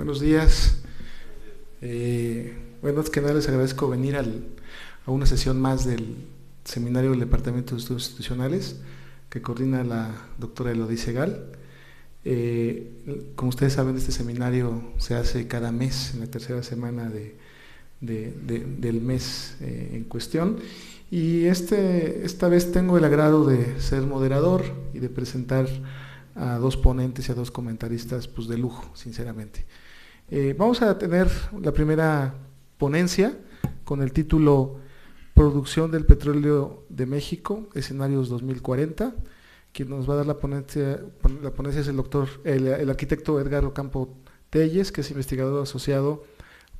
Buenos días. Bueno, antes que nada les agradezco venir a una sesión más del seminario del Departamento de Estudios Institucionales que coordina la doctora Elodie Segal. Como ustedes saben, este seminario se hace cada mes, en la tercera semana del mes en cuestión. Y esta vez tengo el agrado de ser moderador y de presentar a dos ponentes y a dos comentaristas pues de lujo, sinceramente. Vamos a tener la primera ponencia con el título Producción del petróleo de México, escenarios 2040. Quien nos va a dar la ponencia es el arquitecto Edgar Ocampo Telles, que es investigador asociado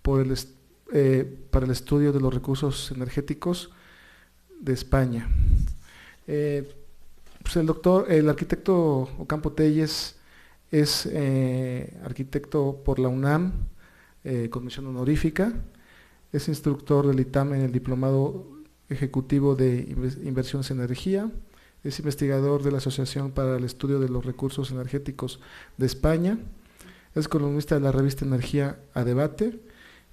para el estudio de los recursos energéticos de España. Pues el arquitecto Ocampo Telles es arquitecto por la UNAM, con mención honorífica, es instructor del ITAM en el Diplomado Ejecutivo de Inversiones en Energía, es investigador de la Asociación para el Estudio de los Recursos Energéticos de España, es columnista de la revista Energía a Debate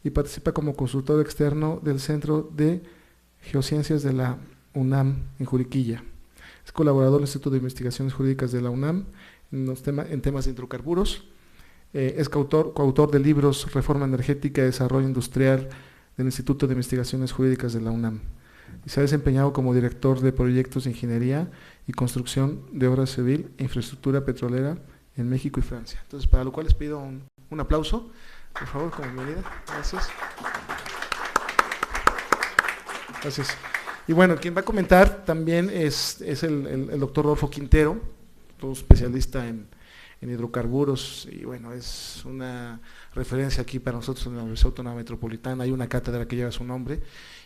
y participa como consultor externo del Centro de Geociencias de la UNAM en Juriquilla. Es colaborador del Instituto de Investigaciones Jurídicas de la UNAM en temas de hidrocarburos. Es coautor de libros Reforma Energética y Desarrollo Industrial del Instituto de Investigaciones Jurídicas de la UNAM. Y se ha desempeñado como director de proyectos de ingeniería y construcción de obra civil e infraestructura petrolera en México y Francia. Entonces, para lo cual les pido un aplauso, por favor, como bienvenida. Gracias. Gracias. Y bueno, quien va a comentar también es el doctor Rodolfo Quintero, todo especialista en hidrocarburos, y bueno, es una referencia aquí para nosotros en la Universidad Autónoma Metropolitana. Hay una cátedra que lleva su nombre.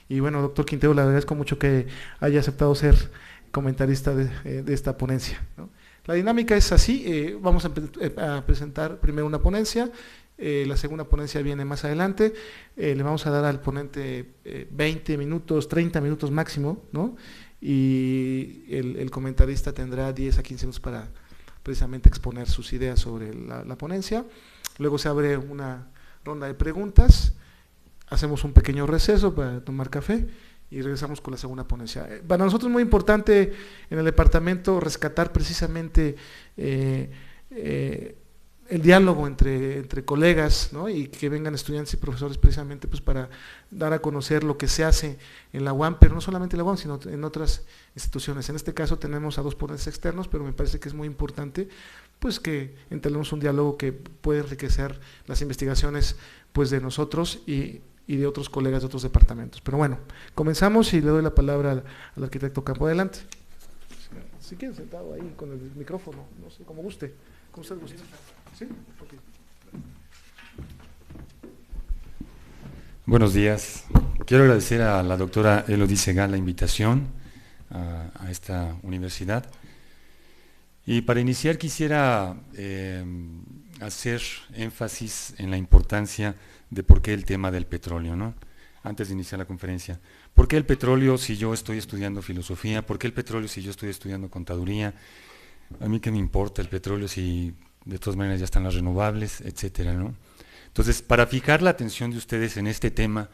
Y bueno, doctor Quintero, le agradezco mucho que haya aceptado ser comentarista de esta ponencia, ¿no? La dinámica es así, vamos a presentar primero una ponencia, la segunda ponencia viene más adelante, le vamos a dar al ponente 20 minutos, 30 minutos máximo, ¿no? Y el comentarista tendrá 10 a 15 minutos para precisamente exponer sus ideas sobre la ponencia. Luego se abre una ronda de preguntas, hacemos un pequeño receso para tomar café y regresamos con la segunda ponencia. Para nosotros es muy importante en el departamento rescatar precisamente el diálogo entre colegas, ¿no? Y que vengan estudiantes y profesores precisamente pues para dar a conocer lo que se hace en la UAM, pero no solamente en la UAM, sino en otras instituciones. En este caso tenemos a dos ponentes externos, pero me parece que es muy importante pues que entablemos un diálogo que puede enriquecer las investigaciones pues de nosotros y de otros colegas de otros departamentos. Pero bueno, comenzamos y le doy la palabra al arquitecto Ocampo. Adelante. Si quieren sentado ahí con el micrófono, no sé, como guste, como usted guste. ¿Sí? Okay. Buenos días. Quiero agradecer a la doctora Elodie Segal la invitación a esta universidad. Y para iniciar quisiera hacer énfasis en la importancia de por qué el tema del petróleo, ¿no? Antes de iniciar la conferencia. ¿Por qué el petróleo si yo estoy estudiando filosofía? ¿Por qué el petróleo si yo estoy estudiando contaduría? A mí qué me importa el petróleo si de todas maneras ya están las renovables, etcétera, ¿no? Entonces, para fijar la atención de ustedes en este tema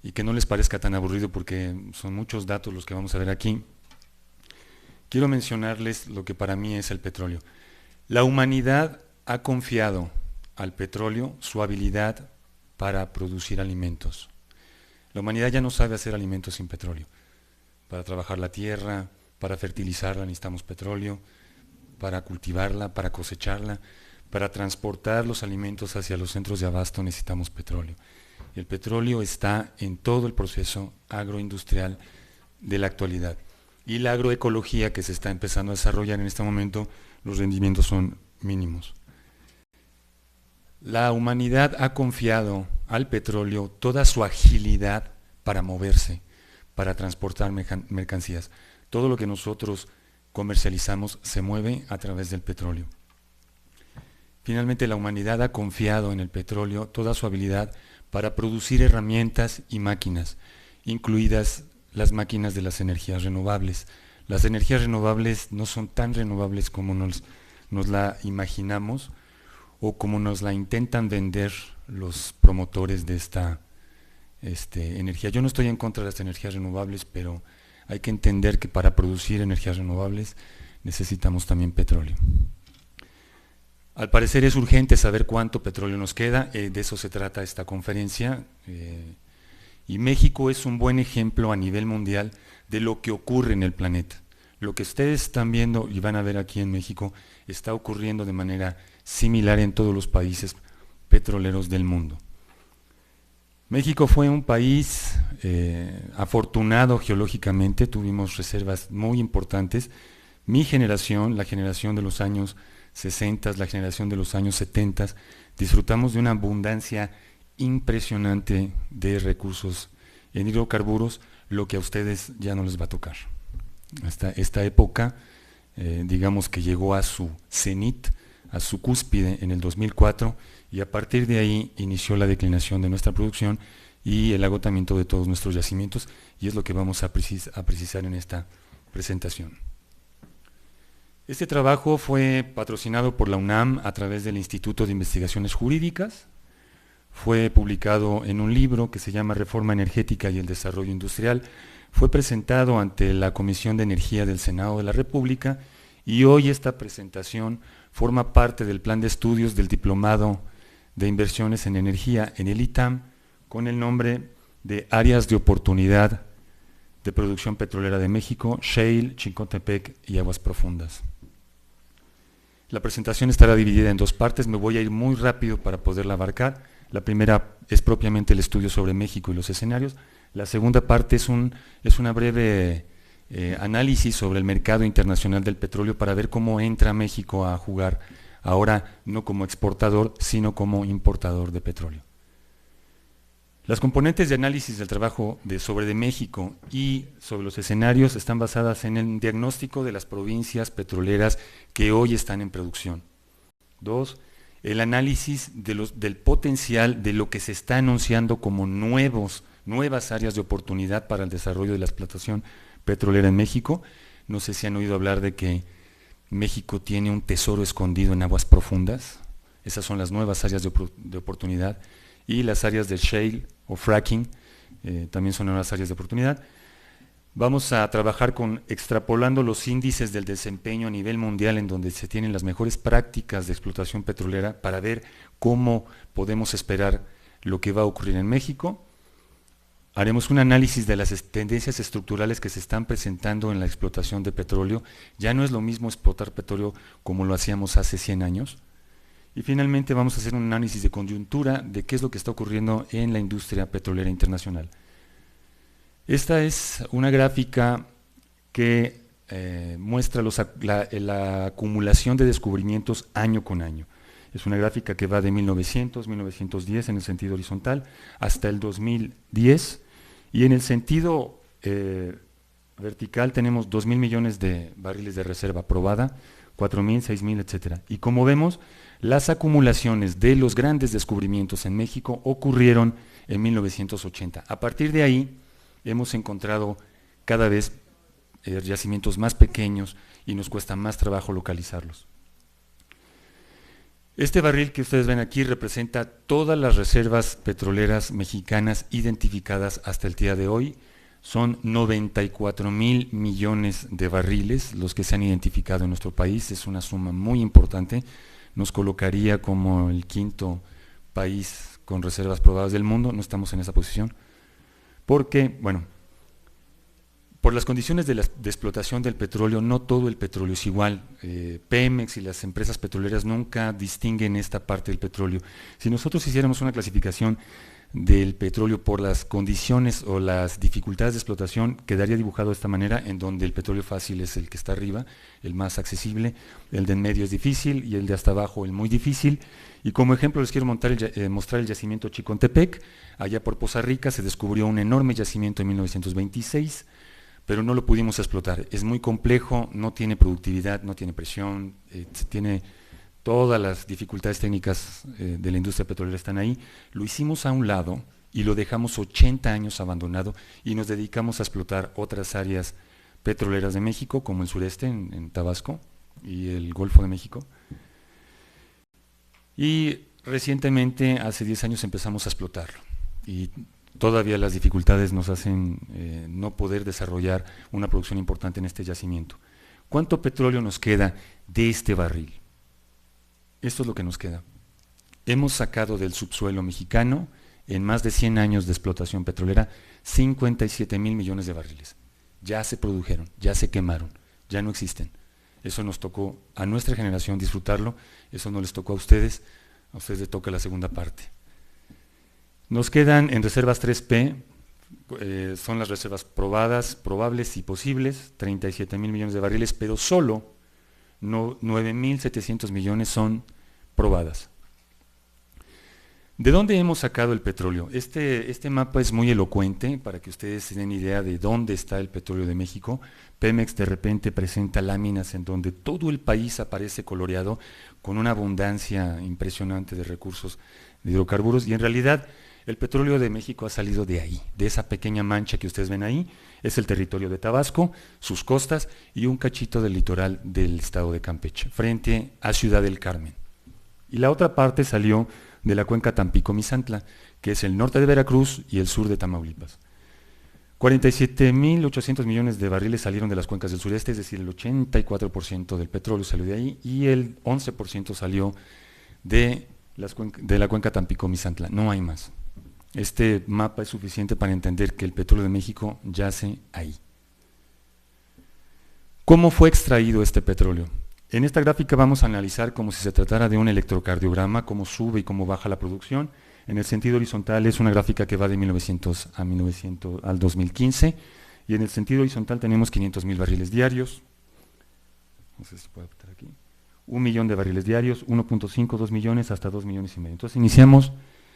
y que no les parezca tan aburrido porque son muchos datos los que vamos a ver aquí, quiero mencionarles lo que para mí es el petróleo. La humanidad ha confiado al petróleo su habilidad para producir alimentos. La humanidad ya no sabe hacer alimentos sin petróleo. Para trabajar la tierra, para fertilizarla necesitamos petróleo, para cultivarla, para cosecharla, para transportar los alimentos hacia los centros de abasto necesitamos petróleo. Y el petróleo está en todo el proceso agroindustrial de la actualidad. Y la agroecología que se está empezando a desarrollar en este momento, los rendimientos son mínimos. La humanidad ha confiado al petróleo toda su agilidad para moverse, para transportar mercancías. Todo lo que nosotros comercializamos se mueve a través del petróleo. Finalmente, la humanidad ha confiado en el petróleo toda su habilidad para producir herramientas y máquinas, incluidas las máquinas de las energías renovables. Las energías renovables no son tan renovables como nos la imaginamos, o como nos la intentan vender los promotores de esta energía. Yo no estoy en contra de las energías renovables, pero hay que entender que para producir energías renovables necesitamos también petróleo. Al parecer es urgente saber cuánto petróleo nos queda, de eso se trata esta conferencia, y México es un buen ejemplo a nivel mundial de lo que ocurre en el planeta. Lo que ustedes están viendo y van a ver aquí en México está ocurriendo de manera similar en todos los países petroleros del mundo. México fue un país afortunado geológicamente, tuvimos reservas muy importantes. Mi generación, la generación de los años 60, la generación de los años 70, disfrutamos de una abundancia impresionante de recursos en hidrocarburos, lo que a ustedes ya no les va a tocar. Esta época, digamos que llegó a su cenit, a su cúspide en el 2004, y a partir de ahí inició la declinación de nuestra producción y el agotamiento de todos nuestros yacimientos, y es lo que vamos a precisar en esta presentación. Este trabajo fue patrocinado por la UNAM a través del Instituto de Investigaciones Jurídicas, fue publicado en un libro que se llama Reforma Energética y el Desarrollo Industrial, fue presentado ante la Comisión de Energía del Senado de la República, y hoy esta presentación forma parte del plan de estudios del Diplomado de Inversiones en Energía en el ITAM, con el nombre de Áreas de Oportunidad de Producción Petrolera de México, Shale, Chicontepec y Aguas Profundas. La presentación estará dividida en dos partes, me voy a ir muy rápido para poderla abarcar. La primera es propiamente el estudio sobre México y los escenarios. La segunda parte es una breve análisis sobre el mercado internacional del petróleo para ver cómo entra México a jugar ahora no como exportador, sino como importador de petróleo. Las componentes de análisis del trabajo sobre México y sobre los escenarios están basadas en el diagnóstico de las provincias petroleras que hoy están en producción. 2. El análisis del potencial de lo que se está anunciando como nuevas áreas de oportunidad para el desarrollo de la explotación petrolera en México. No sé si han oído hablar de que México tiene un tesoro escondido en aguas profundas. Esas son las nuevas áreas de oportunidad. Y las áreas de shale o fracking también son nuevas áreas de oportunidad. Vamos a trabajar extrapolando los índices del desempeño a nivel mundial en donde se tienen las mejores prácticas de explotación petrolera para ver cómo podemos esperar lo que va a ocurrir en México. Haremos un análisis de las tendencias estructurales que se están presentando en la explotación de petróleo. Ya no es lo mismo explotar petróleo como lo hacíamos hace 100 años. Y finalmente vamos a hacer un análisis de coyuntura de qué es lo que está ocurriendo en la industria petrolera internacional. Esta es una gráfica que muestra la acumulación de descubrimientos año con año. Es una gráfica que va de 1910 en el sentido horizontal hasta el 2010, y en el sentido vertical tenemos 2.000 millones de barriles de reserva probada, 4.000, 6.000, etc. Y como vemos, las acumulaciones de los grandes descubrimientos en México ocurrieron en 1980. A partir de ahí hemos encontrado cada vez yacimientos más pequeños y nos cuesta más trabajo localizarlos. Este barril que ustedes ven aquí representa todas las reservas petroleras mexicanas identificadas hasta el día de hoy. Son 94.000 millones de barriles los que se han identificado en nuestro país. Es una suma muy importante. Nos colocaría como el quinto país con reservas probadas del mundo. No estamos en esa posición porque, bueno, por las condiciones de explotación del petróleo, no todo el petróleo es igual. Pemex y las empresas petroleras nunca distinguen esta parte del petróleo. Si nosotros hiciéramos una clasificación del petróleo por las condiciones o las dificultades de explotación, quedaría dibujado de esta manera, en donde el petróleo fácil es el que está arriba, el más accesible, el de en medio es difícil y el de hasta abajo el muy difícil. Y como ejemplo les quiero mostrar el yacimiento Chicontepec. Allá por Poza Rica se descubrió un enorme yacimiento en 1926, pero no lo pudimos explotar. Es muy complejo, no tiene productividad, no tiene presión, tiene todas las dificultades técnicas de la industria petrolera están ahí. Lo hicimos a un lado y lo dejamos 80 años abandonado y nos dedicamos a explotar otras áreas petroleras de México, como el sureste, en Tabasco, y el Golfo de México. Y recientemente, hace 10 años, empezamos a explotarlo. Y todavía las dificultades nos hacen no poder desarrollar una producción importante en este yacimiento. ¿Cuánto petróleo nos queda de este barril? Esto es lo que nos queda. Hemos sacado del subsuelo mexicano, en más de 100 años de explotación petrolera, 57,000 millones de barriles. Ya se produjeron, ya se quemaron, ya no existen. Eso nos tocó a nuestra generación disfrutarlo, eso no les tocó a ustedes les toca la segunda parte. Nos quedan en reservas 3P, son las reservas probadas, probables y posibles, 37,000 millones de barriles, pero solo 9,700 millones son probadas. ¿De dónde hemos sacado el petróleo? Este mapa es muy elocuente para que ustedes se den idea de dónde está el petróleo de México. Pemex de repente presenta láminas en donde todo el país aparece coloreado con una abundancia impresionante de recursos de hidrocarburos, y en realidad el petróleo de México ha salido de ahí, de esa pequeña mancha que ustedes ven ahí. Es el territorio de Tabasco, sus costas y un cachito del litoral del estado de Campeche, frente a Ciudad del Carmen. Y la otra parte salió de la cuenca Tampico-Misantla, que es el norte de Veracruz y el sur de Tamaulipas. 47,800 millones de barriles salieron de las cuencas del sureste, es decir, el 84% del petróleo salió de ahí, y el 11% salió de la cuenca Tampico-Misantla. No hay más. Este mapa es suficiente para entender que el petróleo de México yace ahí. ¿Cómo fue extraído este petróleo? En esta gráfica vamos a analizar como si se tratara de un electrocardiograma, cómo sube y cómo baja la producción. En el sentido horizontal es una gráfica que va de 1900 al 2015, y en el sentido horizontal tenemos 500,000 barriles diarios. No sé si puedo apretar aquí. 1 millón de barriles diarios, 1.5, 2 millones, hasta 2,5 millones. Entonces iniciamos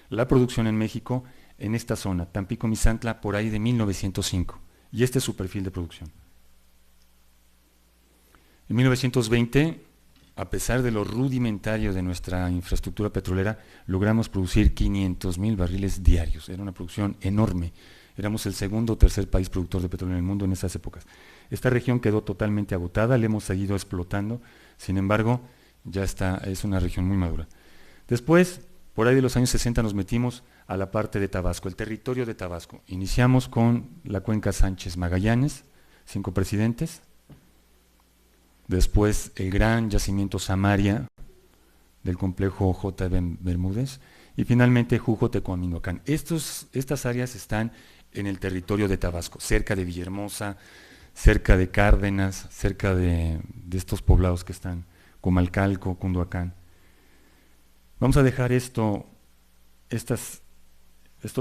la producción en México en esta zona, Tampico-Misantla, por ahí de 1905, y este es su perfil de producción. En 1920, a pesar de lo rudimentario de nuestra infraestructura petrolera, logramos producir 500,000 barriles diarios. Era una producción enorme. Éramos el segundo o tercer país productor de petróleo en el mundo en esas épocas. Esta región quedó totalmente agotada, la hemos seguido explotando, sin embargo, ya está, es una región muy madura. Después, por ahí de los años 60, nos metimos a la parte de Tabasco, el territorio de Tabasco. Iniciamos con la cuenca Sánchez-Magallanes, 5 presidentes. Después el gran yacimiento Samaria del complejo J.B. Bermúdez, y finalmente Jujo-Tecuaminoacán. Estas áreas están en el territorio de Tabasco, cerca de Villahermosa, cerca de Cárdenas, cerca de estos poblados que están, Comalcalco, Cunduacán. Vamos a dejar estos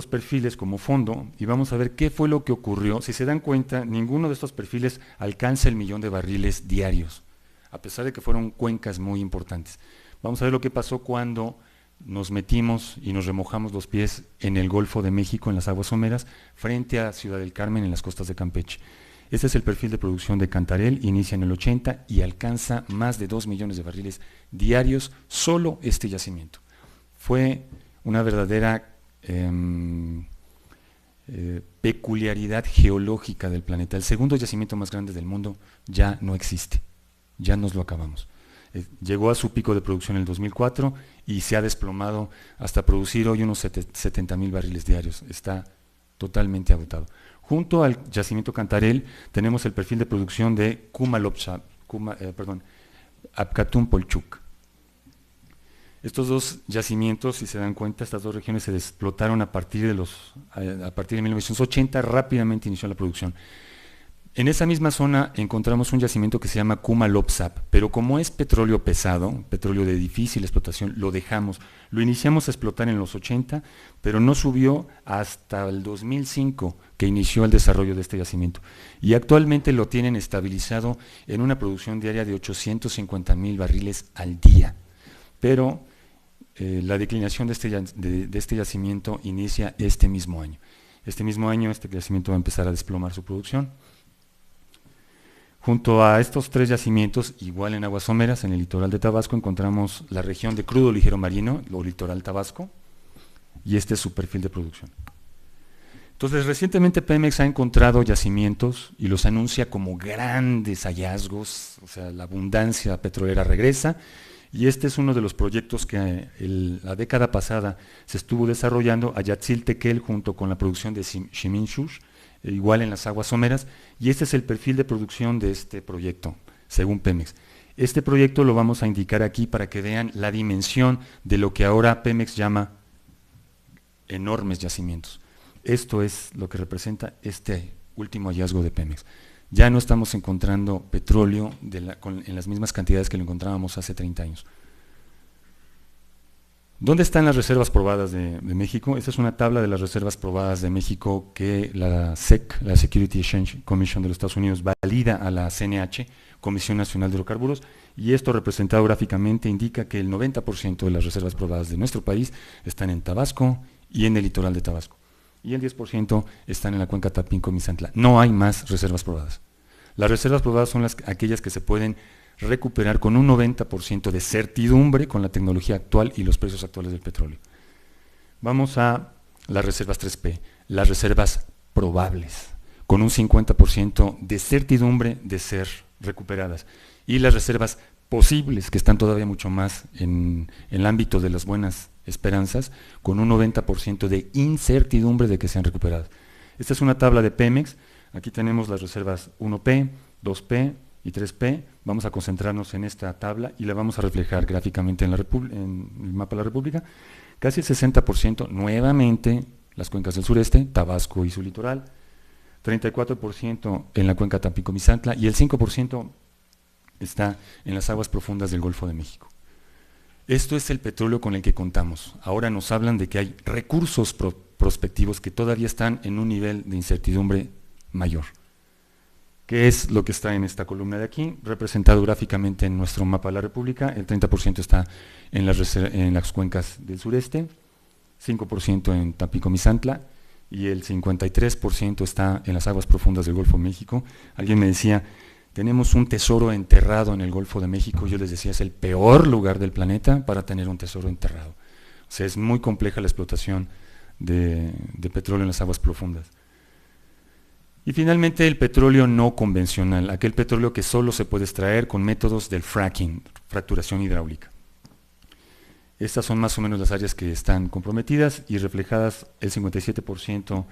perfiles como fondo y vamos a ver qué fue lo que ocurrió. Si se dan cuenta, ninguno de estos perfiles alcanza el 1,000,000 de barriles diarios, a pesar de que fueron cuencas muy importantes. Vamos a ver lo que pasó cuando nos metimos y nos remojamos los pies en el Golfo de México, en las aguas someras, frente a Ciudad del Carmen, en las costas de Campeche. Este es el perfil de producción de Cantarell, inicia en el 80 y alcanza más de 2 millones de barriles diarios, solo este yacimiento. Fue una verdadera peculiaridad geológica del planeta. El segundo yacimiento más grande del mundo ya no existe, ya nos lo acabamos. Llegó a su pico de producción en el 2004 y se ha desplomado hasta producir hoy unos 70,000 barriles diarios. Está totalmente agotado. Junto al yacimiento Cantarell tenemos el perfil de producción de Apcatum-Polchuk. Estos dos yacimientos, si se dan cuenta, estas dos regiones se explotaron a partir de 1980, rápidamente inició la producción. En esa misma zona encontramos un yacimiento que se llama Kumalopsap, pero como es petróleo pesado, petróleo de difícil explotación, lo dejamos. Lo iniciamos a explotar en los 80, pero no subió hasta el 2005, que inició el desarrollo de este yacimiento. Y actualmente lo tienen estabilizado en una producción diaria de 850,000 barriles al día. Pero la declinación de este yacimiento inicia este mismo año. Este mismo año este yacimiento va a empezar a desplomar su producción. Junto a estos 3 yacimientos, igual en aguas someras, en el litoral de Tabasco, encontramos la región de crudo ligero marino, o litoral Tabasco, y este es su perfil de producción. Entonces, recientemente Pemex ha encontrado yacimientos y los anuncia como grandes hallazgos, o sea, la abundancia petrolera regresa, y este es uno de los proyectos que la década pasada se estuvo desarrollando a Yatzil Tequel junto con la producción de Ximinxush, igual en las aguas someras, y este es el perfil de producción de este proyecto, según Pemex. Este proyecto lo vamos a indicar aquí para que vean la dimensión de lo que ahora Pemex llama enormes yacimientos. Esto es lo que representa este último hallazgo de Pemex. Ya no estamos encontrando petróleo en las mismas cantidades que lo encontrábamos hace 30 años. ¿Dónde están las reservas probadas de México? Esta es una tabla de las reservas probadas de México que la SEC, la Security Exchange Commission de los Estados Unidos, valida a la CNH, Comisión Nacional de Hidrocarburos, y esto representado gráficamente indica que el 90% de las reservas probadas de nuestro país están en Tabasco y en el litoral de Tabasco, y el 10% están en la cuenca Tapinco-Misantla. No hay más reservas probadas. Las reservas probadas son aquellas que se pueden recuperar con un 90% de certidumbre con la tecnología actual y los precios actuales del petróleo. Vamos a las reservas 3P, las reservas probables, con un 50% de certidumbre de ser recuperadas, y las reservas posibles, que están todavía mucho más en el ámbito de las buenas esperanzas, con un 90% de incertidumbre de que sean recuperadas. Esta es una tabla de Pemex. Aquí tenemos las reservas 1P, 2P y 3P. Vamos a concentrarnos en esta tabla y la vamos a reflejar gráficamente en el mapa de la República. Casi el 60%, nuevamente, las cuencas del sureste, Tabasco y su litoral, 34% en la cuenca Tampico-Misantla y el 5% está en las aguas profundas del Golfo de México. Esto es el petróleo con el que contamos. Ahora nos hablan de que hay recursos prospectivos que todavía están en un nivel de incertidumbre mayor. ¿Qué es lo que está en esta columna de aquí? Representado gráficamente en nuestro mapa de la República, el 30% está en las cuencas del sureste, 5% en Tampico-Misantla y el 53% está en las aguas profundas del Golfo de México. Alguien me decía, tenemos un tesoro enterrado en el Golfo de México. Yo les decía, es el peor lugar del planeta para tener un tesoro enterrado. O sea, es muy compleja la explotación de petróleo en las aguas profundas. Y finalmente el petróleo no convencional, aquel petróleo que solo se puede extraer con métodos del fracking, fracturación hidráulica. Estas son más o menos las áreas que están comprometidas y reflejadas. El 57%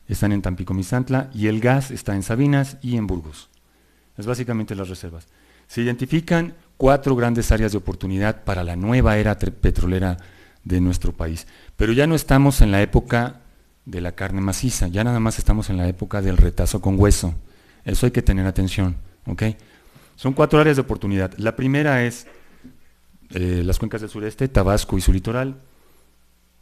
están en Tampico-Misantla y el gas está en Sabinas y en Burgos. Es básicamente las reservas. Se identifican 4 grandes áreas de oportunidad para la nueva era petrolera de nuestro país, pero ya no estamos en la época de la carne maciza, ya nada más estamos en la época del retazo con hueso. Eso hay que tener atención, ¿ok? Son 4 áreas de oportunidad. La primera es las cuencas del sureste, Tabasco y su litoral,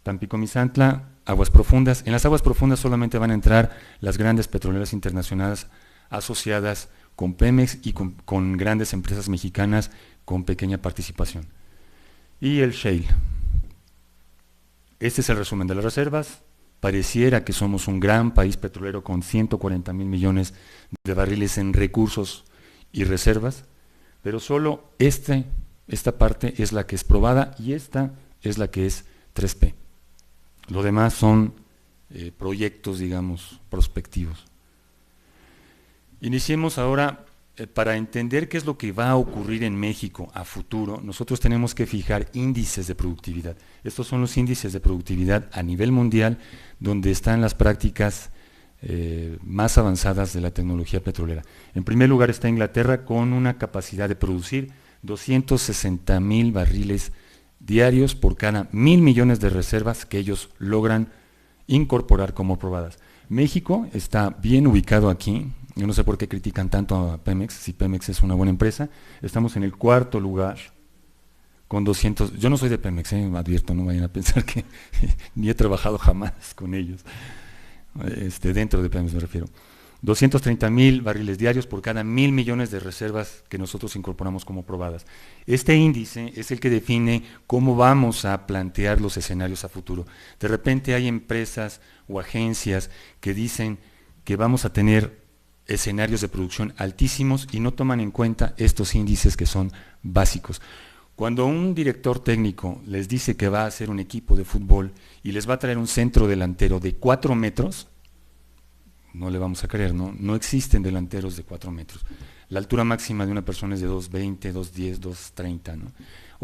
Tampico-Misantla, aguas profundas. En las aguas profundas solamente van a entrar las grandes petroleras internacionales asociadas con Pemex y con grandes empresas mexicanas con pequeña participación. Y el shale. Este es el resumen de las reservas. Pareciera que somos un gran país petrolero con 140,000 millones de barriles en recursos y reservas, pero solo esta parte es la que es probada y esta es la que es 3P. Lo demás son proyectos, digamos, prospectivos. Iniciemos ahora. Para entender qué es lo que va a ocurrir en México a futuro, nosotros tenemos que fijar índices de productividad. Estos son los índices de productividad a nivel mundial, donde están las prácticas más avanzadas de la tecnología petrolera. En primer lugar está Inglaterra con una capacidad de producir 260,000 barriles diarios por cada 1,000 millones de reservas que ellos logran incorporar como probadas. México está bien ubicado aquí. Yo no sé por qué critican tanto a Pemex, si Pemex es una buena empresa. Estamos en el 4º lugar con 200. Yo no soy de Pemex, advierto, no vayan a pensar que ni he trabajado jamás con ellos. Dentro de Pemex me refiero. 230,000 barriles diarios por cada 1,000 millones de reservas que nosotros incorporamos como probadas. Este índice es el que define cómo vamos a plantear los escenarios a futuro. De repente hay empresas o agencias que dicen que vamos a tener escenarios de producción altísimos y no toman en cuenta estos índices que son básicos. Cuando un director técnico les dice que va a hacer un equipo de fútbol y les va a traer un centro delantero de 4 metros, no le vamos a creer, ¿no? No existen delanteros de 4 metros. La altura máxima de una persona es de 2,20, 2,10, 2,30, ¿no?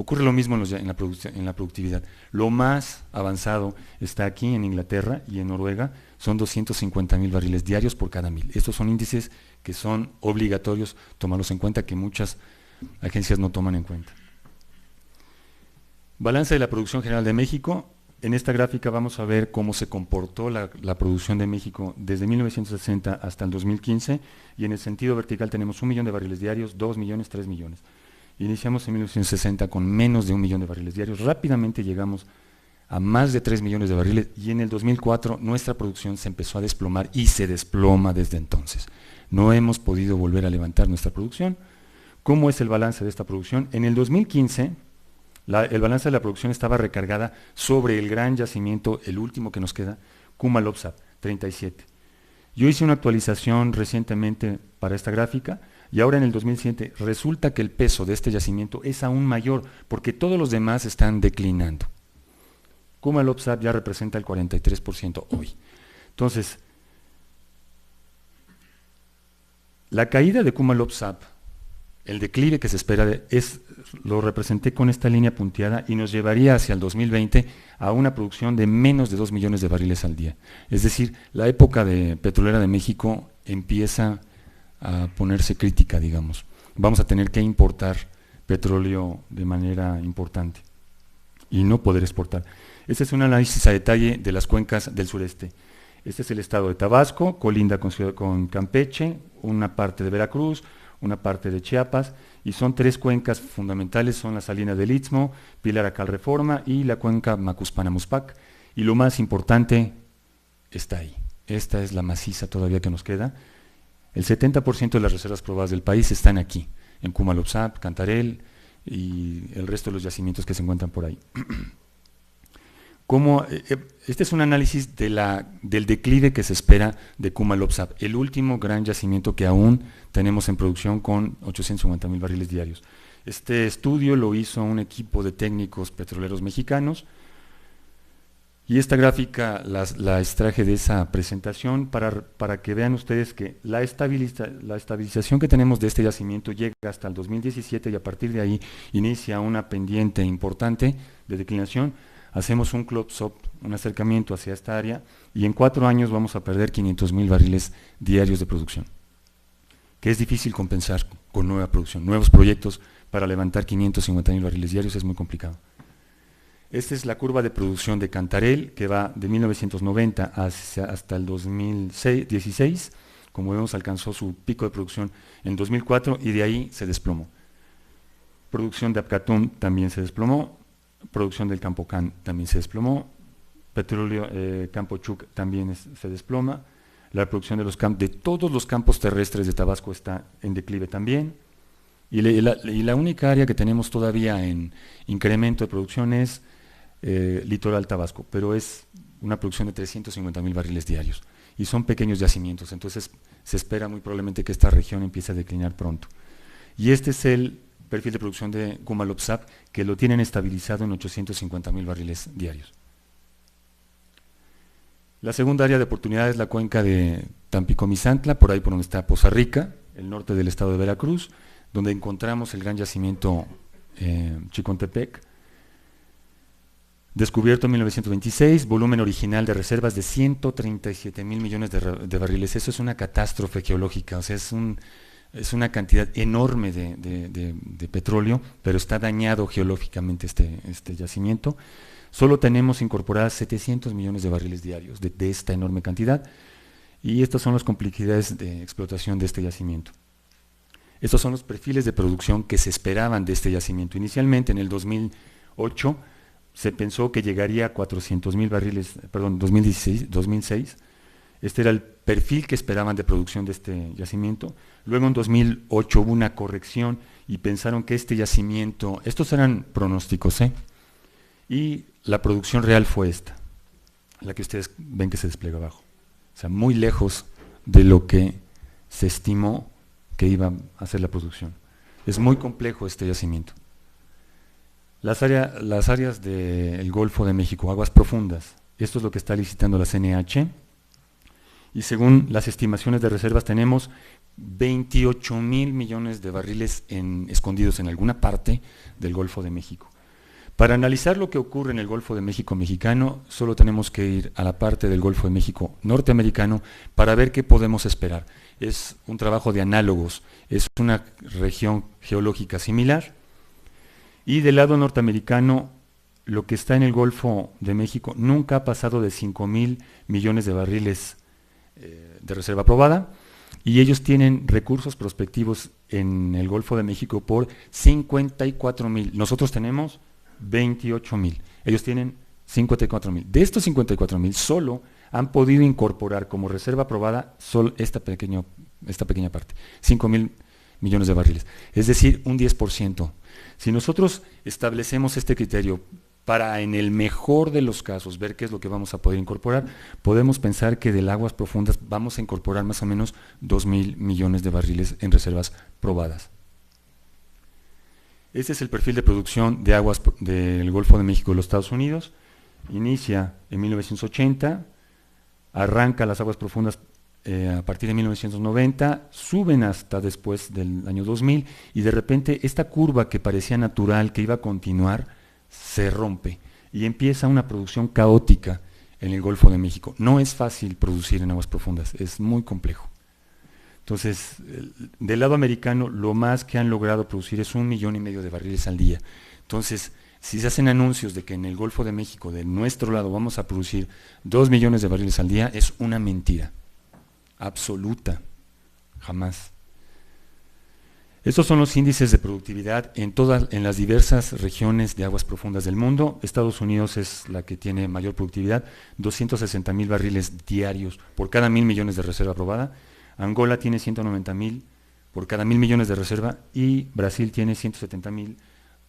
Ocurre lo mismo en la productividad. Lo más avanzado está aquí en Inglaterra y en Noruega, son 250,000 barriles diarios por cada 1,000. Estos son índices que son obligatorios tomarlos en cuenta, que muchas agencias no toman en cuenta. Balance de la producción general de México. En esta gráfica vamos a ver cómo se comportó la producción de México desde 1960 hasta el 2015, y en el sentido vertical tenemos 1 millón de barriles diarios, 2 millones, 3 millones. Iniciamos en 1960 con menos de 1 millón de barriles diarios, rápidamente llegamos a más de 3 millones de barriles, y en el 2004 nuestra producción se empezó a desplomar y se desploma desde entonces. No hemos podido volver a levantar nuestra producción. ¿Cómo es el balance de esta producción? En el 2015, el balance de la producción estaba recargada sobre el gran yacimiento, el último que nos queda, Kuma-Lopsap, 37. Yo hice una actualización recientemente para esta gráfica, y ahora en el 2007 resulta que el peso de este yacimiento es aún mayor, porque todos los demás están declinando. Kuma-Lopsap ya representa el 43% hoy. Entonces, la caída de Kuma-Lopsap, el declive que se espera, lo representé con esta línea punteada, y nos llevaría hacia el 2020 a una producción de menos de 2 millones de barriles al día. Es decir, la época petrolera de México empieza a ponerse crítica, digamos. Vamos a tener que importar petróleo de manera importante y no poder exportar. Este es un análisis a detalle de las cuencas del sureste. Este es el estado de Tabasco, colinda con Campeche, una parte de Veracruz, una parte de Chiapas, y son 3 cuencas fundamentales, son la salina del Istmo, Pilar Acal Reforma y la cuenca Macuspana-Muspac, y lo más importante está ahí. Esta es la maciza todavía que nos queda. El 70% de las reservas probadas del país están aquí, en Kuma-Lopsap, Cantarell y el resto de los yacimientos que se encuentran por ahí. Este es un análisis del declive que se espera de Kuma-Lopsap, el último gran yacimiento que aún tenemos en producción con 850,000 barriles diarios. Este estudio lo hizo un equipo de técnicos petroleros mexicanos, y esta gráfica la extraje de esa presentación para que vean ustedes que la estabilización que tenemos de este yacimiento llega hasta el 2017, y a partir de ahí inicia una pendiente importante de declinación. Hacemos un close-up, un acercamiento hacia esta área, y en 4 años vamos a perder 500,000 barriles diarios de producción, que es difícil compensar con nueva producción. Nuevos proyectos para levantar 550,000 barriles diarios es muy complicado. Esta es la curva de producción de Cantarell, que va de 1990 hasta el 2016. Como vemos, alcanzó su pico de producción en 2004 y de ahí se desplomó. Producción de Apcatún también se desplomó, producción del Campocan también se desplomó, petróleo Campo Chuc también se desploma, la producción de todos los campos terrestres de Tabasco está en declive también, y la única área que tenemos todavía en incremento de producción es Litoral Tabasco, pero es una producción de 350,000 barriles diarios, y son pequeños yacimientos, entonces se espera muy probablemente que esta región empiece a declinar pronto. Y este es el perfil de producción de Kuma-Lopsap, que lo tienen estabilizado en 850,000 barriles diarios. La segunda área de oportunidad es la cuenca de Tampico-Misantla, por ahí por donde está Poza Rica, el norte del estado de Veracruz, donde encontramos el gran yacimiento Chicontepec, descubierto en 1926, volumen original de reservas de 137,000 millones de barriles. Eso es una catástrofe geológica, o sea, es una cantidad enorme de petróleo, pero está dañado geológicamente este yacimiento. Solo tenemos incorporadas 700 millones de barriles diarios de esta enorme cantidad, y estas son las complejidades de explotación de este yacimiento. Estos son los perfiles de producción que se esperaban de este yacimiento. Inicialmente, en el 2008, se pensó que llegaría a 400,000 barriles, perdón, 2006, este era el perfil que esperaban de producción de este yacimiento. Luego en 2008 hubo una corrección y pensaron que este yacimiento, estos eran pronósticos, y la producción real fue esta, la que ustedes ven que se despliega abajo. O sea, muy lejos de lo que se estimó que iba a ser la producción. Es muy complejo este yacimiento. Las áreas del Golfo de México, aguas profundas, esto es lo que está licitando la CNH, y según las estimaciones de reservas tenemos 28,000 millones de barriles escondidos en alguna parte del Golfo de México. Para analizar lo que ocurre en el Golfo de México mexicano, solo tenemos que ir a la parte del Golfo de México norteamericano para ver qué podemos esperar. Es un trabajo de análogos, es una región geológica similar, y del lado norteamericano, lo que está en el Golfo de México nunca ha pasado de 5,000 millones de barriles de reserva probada, y ellos tienen recursos prospectivos en el Golfo de México por 54,000. Nosotros tenemos 28,000. Ellos tienen 54,000. De estos 54,000, solo han podido incorporar como reserva probada solo esta pequeña parte, 5,000 millones de barriles. Es decir, un 10%. Si nosotros establecemos este criterio para, en el mejor de los casos, ver qué es lo que vamos a poder incorporar, podemos pensar que de aguas profundas vamos a incorporar más o menos 2,000 millones de barriles en reservas probadas. Este es el perfil de producción de aguas del Golfo de México de los Estados Unidos. Inicia en 1980, arranca las aguas profundas a partir de 1990, suben hasta después del año 2000, y de repente esta curva que parecía natural, que iba a continuar, se rompe y empieza una producción caótica en el Golfo de México. No es fácil producir en aguas profundas, es muy complejo. Entonces, del lado americano, lo más que han logrado producir es 1,5 millones de barriles al día. Entonces, si se hacen anuncios de que en el Golfo de México, de nuestro lado, vamos a producir 2 millones de barriles al día, es una mentira absoluta, jamás. Estos son los índices de productividad en las diversas regiones de aguas profundas del mundo. Estados Unidos es la que tiene mayor productividad, 260,000 barriles diarios por cada 1,000 millones de reserva aprobada. Angola tiene 190,000 por cada 1,000 millones de reserva, y Brasil tiene 170,000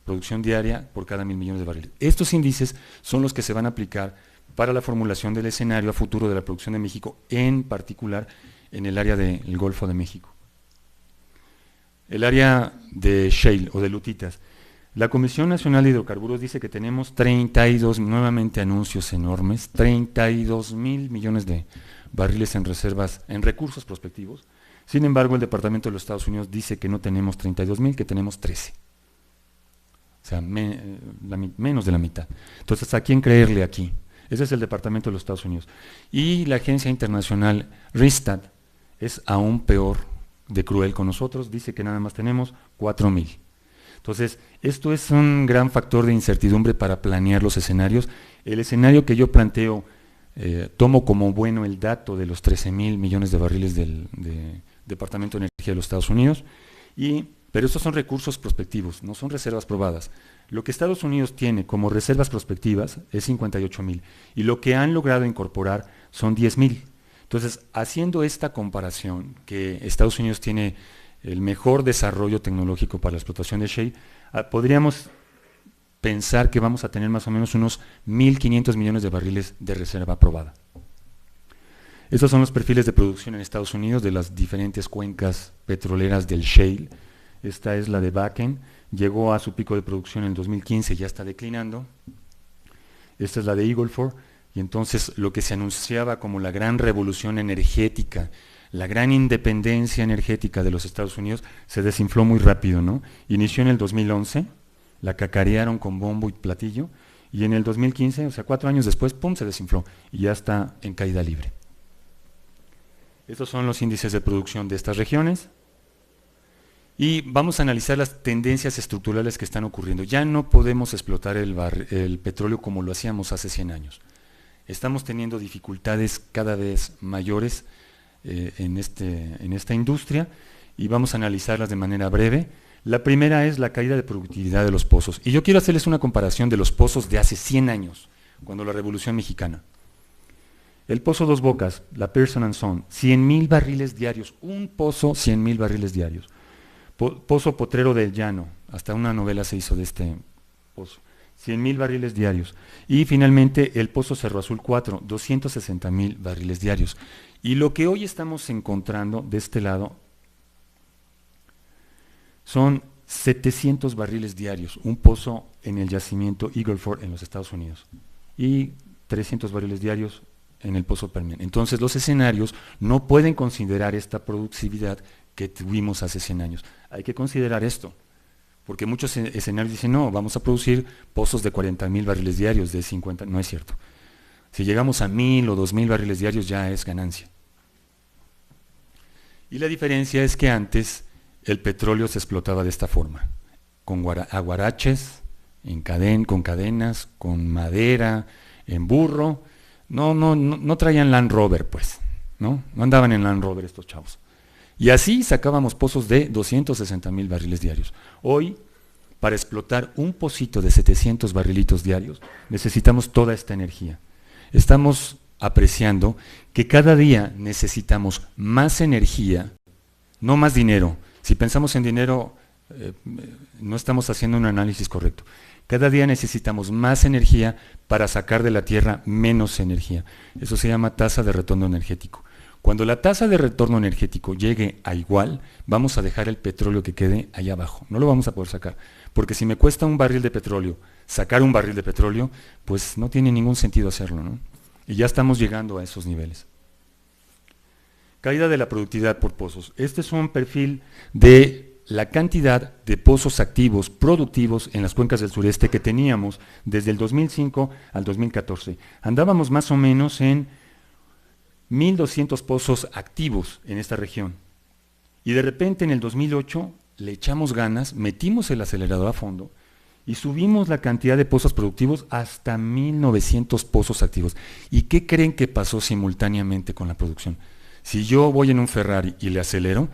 producción diaria por cada 1,000 millones de barriles. Estos índices son los que se van a aplicar para la formulación del escenario a futuro de la producción de México, en particular en el área del Golfo de México. El área de shale o de lutitas. La Comisión Nacional de Hidrocarburos dice que tenemos 32, nuevamente anuncios enormes, 32,000 millones de barriles en reservas, en recursos prospectivos. Sin embargo, el Departamento de los Estados Unidos dice que no tenemos 32,000, que tenemos 13. O sea, menos de la mitad. Entonces, ¿a quién creerle aquí? Ese es el Departamento de los Estados Unidos. Y la agencia internacional Rystad es aún peor de cruel con nosotros, dice que nada más tenemos 4,000. Entonces, esto es un gran factor de incertidumbre para planear los escenarios. El escenario que yo planteo, tomo como bueno el dato de los 13,000 millones de barriles del Departamento de Energía de los Estados Unidos, pero estos son recursos prospectivos, no son reservas probadas. Lo que Estados Unidos tiene como reservas prospectivas es 58,000, y lo que han logrado incorporar son 10,000. Entonces, haciendo esta comparación, que Estados Unidos tiene el mejor desarrollo tecnológico para la explotación de shale, podríamos pensar que vamos a tener más o menos unos 1,500 millones de barriles de reserva probada. Estos son los perfiles de producción en Estados Unidos de las diferentes cuencas petroleras del shale. Esta es la de Bakken, llegó a su pico de producción en el 2015, ya está declinando. Esta es la de Eagle Ford. Y entonces lo que se anunciaba como la gran revolución energética, la gran independencia energética de los Estados Unidos, se desinfló muy rápido, ¿no? Inició en el 2011, la cacarearon con bombo y platillo, y en el 2015, o sea, 4 años después, ¡pum!, se desinfló, y ya está en caída libre. Estos son los índices de producción de estas regiones, y vamos a analizar las tendencias estructurales que están ocurriendo. Ya no podemos explotar el petróleo como lo hacíamos hace 100 años. Estamos teniendo dificultades cada vez mayores en esta industria, y vamos a analizarlas de manera breve. La primera es la caída de productividad de los pozos. Y yo quiero hacerles una comparación de los pozos de hace 100 años, cuando la Revolución Mexicana. El pozo Dos Bocas, la Pearson & Son, 100,000 barriles diarios, un pozo, 100,000 barriles diarios. Pozo Potrero del Llano, hasta una novela se hizo de este pozo. 100,000 barriles diarios. Y finalmente el Pozo Cerro Azul 4, 260,000 barriles diarios. Y lo que hoy estamos encontrando de este lado son 700 barriles diarios, un pozo en el yacimiento Eagle Ford en los Estados Unidos. Y 300 barriles diarios en el Pozo Permian. Entonces los escenarios no pueden considerar esta productividad que tuvimos hace 100 años. Hay que considerar esto, porque muchos escenarios dicen, no, vamos a producir pozos de 40,000 barriles diarios, de 50, no es cierto. Si llegamos a 1,000 o 2,000 barriles diarios ya es ganancia. Y la diferencia es que antes el petróleo se explotaba de esta forma, con aguaraches, con cadenas, con madera, en burro. No traían Land Rover, pues, no andaban en Land Rover estos chavos. Y así sacábamos pozos de 260,000 barriles diarios. Hoy, para explotar un pocito de 700 barrilitos diarios, necesitamos toda esta energía. Estamos apreciando que cada día necesitamos más energía, no más dinero. Si pensamos en dinero, no estamos haciendo un análisis correcto. Cada día necesitamos más energía para sacar de la Tierra menos energía. Eso se llama tasa de retorno energético. Cuando la tasa de retorno energético llegue a igual, vamos a dejar el petróleo que quede allá abajo. No lo vamos a poder sacar. Porque si me cuesta un barril de petróleo, sacar un barril de petróleo, pues no tiene ningún sentido hacerlo, ¿no? Y ya estamos llegando a esos niveles. Caída de la productividad por pozos. Este es un perfil de la cantidad de pozos activos, productivos en las cuencas del sureste que teníamos desde el 2005 al 2014. Andábamos más o menos en 1,200 pozos activos en esta región. Y de repente en el 2008 le echamos ganas, metimos el acelerador a fondo y subimos la cantidad de pozos productivos hasta 1,900 pozos activos. ¿Y qué creen que pasó simultáneamente con la producción? Si yo voy en un Ferrari y le acelero,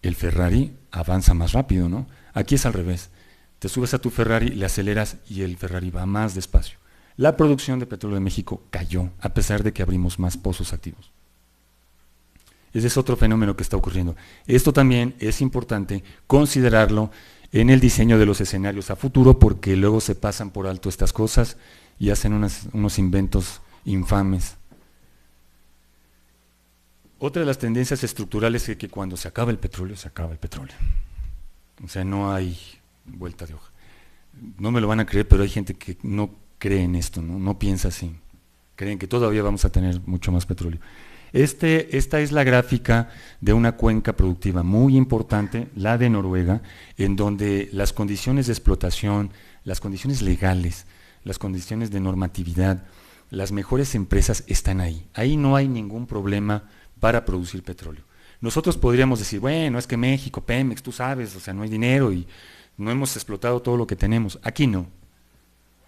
el Ferrari avanza más rápido, ¿no? Aquí es al revés. Te subes a tu Ferrari, le aceleras y el Ferrari va más despacio. La producción de petróleo de México cayó, a pesar de que abrimos más pozos activos. Ese es otro fenómeno que está ocurriendo. Esto también es importante considerarlo en el diseño de los escenarios a futuro, porque luego se pasan por alto estas cosas y hacen unos inventos infames. Otra de las tendencias estructurales es que cuando se acaba el petróleo, se acaba el petróleo. O sea, no hay vuelta de hoja. No me lo van a creer, pero hay gente que no cree en esto, no piensa así. Creen que todavía vamos a tener mucho más petróleo. Esta es la gráfica de una cuenca productiva muy importante, la de Noruega, en donde las condiciones de explotación, las condiciones legales, las condiciones de normatividad, las mejores empresas están ahí. Ahí no hay ningún problema para producir petróleo. Nosotros podríamos decir, bueno, es que México, Pemex, tú sabes, o sea, no hay dinero y no hemos explotado todo lo que tenemos. Aquí no.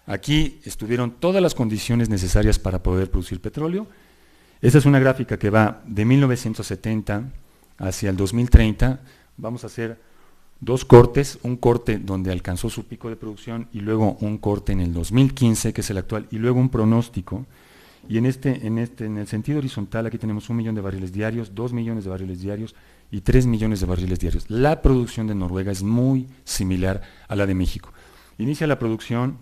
Aquí estuvieron todas las condiciones necesarias para poder producir petróleo. Esta es una gráfica que va de 1970 hacia el 2030. Vamos a hacer dos cortes, un corte donde alcanzó su pico de producción y luego un corte en el 2015, que es el actual, y luego un pronóstico. Y en el sentido horizontal aquí tenemos 1 millón de barriles diarios, 2 millones de barriles diarios y 3 millones de barriles diarios. La producción de Noruega es muy similar a la de México. Inicia la producción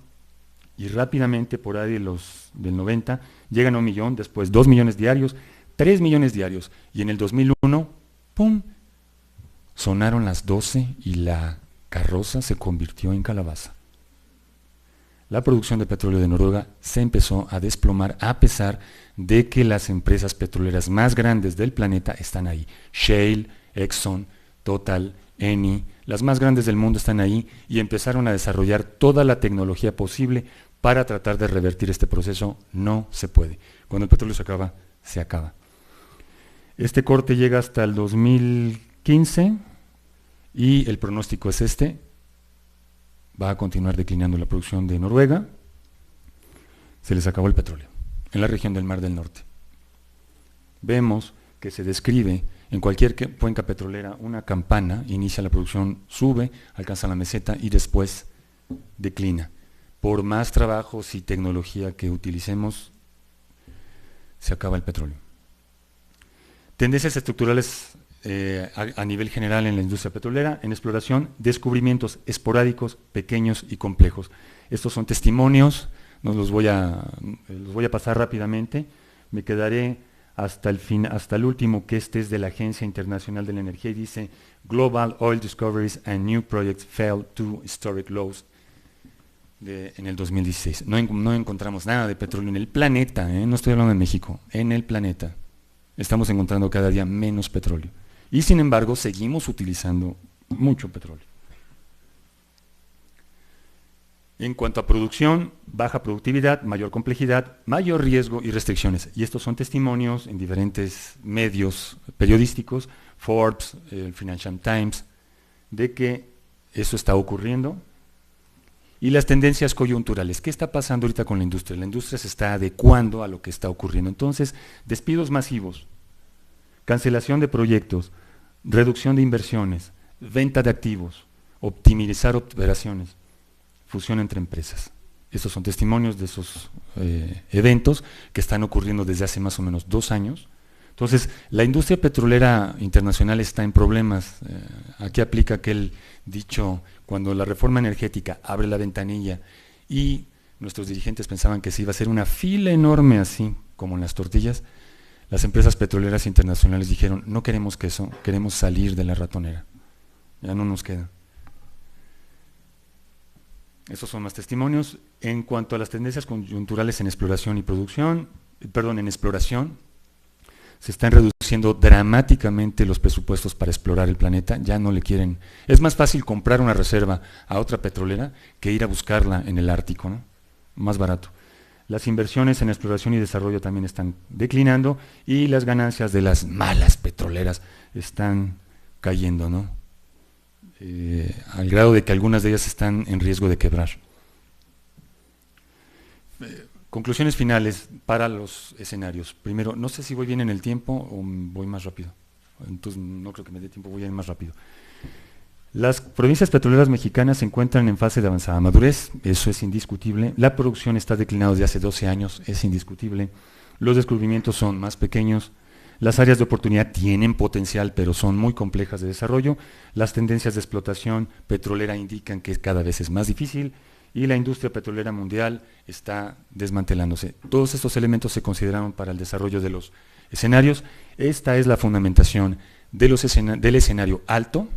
y rápidamente por ahí del 90 llegan a 1 millón, después 2 millones diarios, 3 millones diarios. Y en el 2001, ¡pum!, sonaron las 12 y la carroza se convirtió en calabaza. La producción de petróleo de Noruega se empezó a desplomar a pesar de que las empresas petroleras más grandes del planeta están ahí. Shell, Exxon, Total, Eni, las más grandes del mundo están ahí y empezaron a desarrollar toda la tecnología posible para tratar de revertir este proceso. No se puede. Cuando el petróleo se acaba, se acaba. Este corte llega hasta el 2015 y el pronóstico es este. Va a continuar declinando la producción de Noruega. Se les acabó el petróleo en la región del Mar del Norte. Vemos que se describe en cualquier cuenca petrolera una campana, inicia la producción, sube, alcanza la meseta y después declina. Por más trabajos y tecnología que utilicemos, se acaba el petróleo. Tendencias estructurales a nivel general en la industria petrolera, en exploración, descubrimientos esporádicos, pequeños y complejos. Estos son testimonios, los voy a pasar rápidamente, me quedaré hasta el último, que este es de la Agencia Internacional de la Energía y dice Global Oil Discoveries and New Projects Fell to Historic Lows. en el 2016. No encontramos nada de petróleo en el planeta, no estoy hablando de México, en el planeta. Estamos encontrando cada día menos petróleo. Y sin embargo, seguimos utilizando mucho petróleo. En cuanto a producción, baja productividad, mayor complejidad, mayor riesgo y restricciones. Y estos son testimonios en diferentes medios periodísticos, Forbes, el Financial Times, de que eso está ocurriendo. Y las tendencias coyunturales. ¿Qué está pasando ahorita con la industria? La industria se está adecuando a lo que está ocurriendo. Entonces, despidos masivos, cancelación de proyectos, reducción de inversiones, venta de activos, optimizar operaciones, fusión entre empresas. Estos son testimonios de esos eventos que están ocurriendo desde hace más o menos 2 años. Entonces, la industria petrolera internacional está en problemas. Aquí aplica aquel dicho, cuando la reforma energética abre la ventanilla y nuestros dirigentes pensaban que se iba a hacer una fila enorme así como en las tortillas, las empresas petroleras internacionales dijeron, no queremos que eso, queremos salir de la ratonera. Ya no nos queda. Esos son más testimonios. En cuanto a las tendencias coyunturales en exploración y producción, en exploración, se están reduciendo dramáticamente los presupuestos para explorar el planeta, ya no le quieren. Es más fácil comprar una reserva a otra petrolera que ir a buscarla en el Ártico, ¿no? Más barato. Las inversiones en exploración y desarrollo también están declinando y las ganancias de las malas petroleras están cayendo, ¿no? Al grado de que algunas de ellas están en riesgo de quebrar. Conclusiones finales para los escenarios. Primero, no sé si voy bien en el tiempo o voy más rápido. Entonces no creo que me dé tiempo, voy a ir más rápido. Las provincias petroleras mexicanas se encuentran en fase de avanzada madurez, eso es indiscutible. La producción está declinando desde hace 12 años, es indiscutible. Los descubrimientos son más pequeños. Las áreas de oportunidad tienen potencial, pero son muy complejas de desarrollo. Las tendencias de explotación petrolera indican que cada vez es más difícil y la industria petrolera mundial está desmantelándose. Todos estos elementos se consideraron para el desarrollo de los escenarios. Esta es la fundamentación del escenario alto.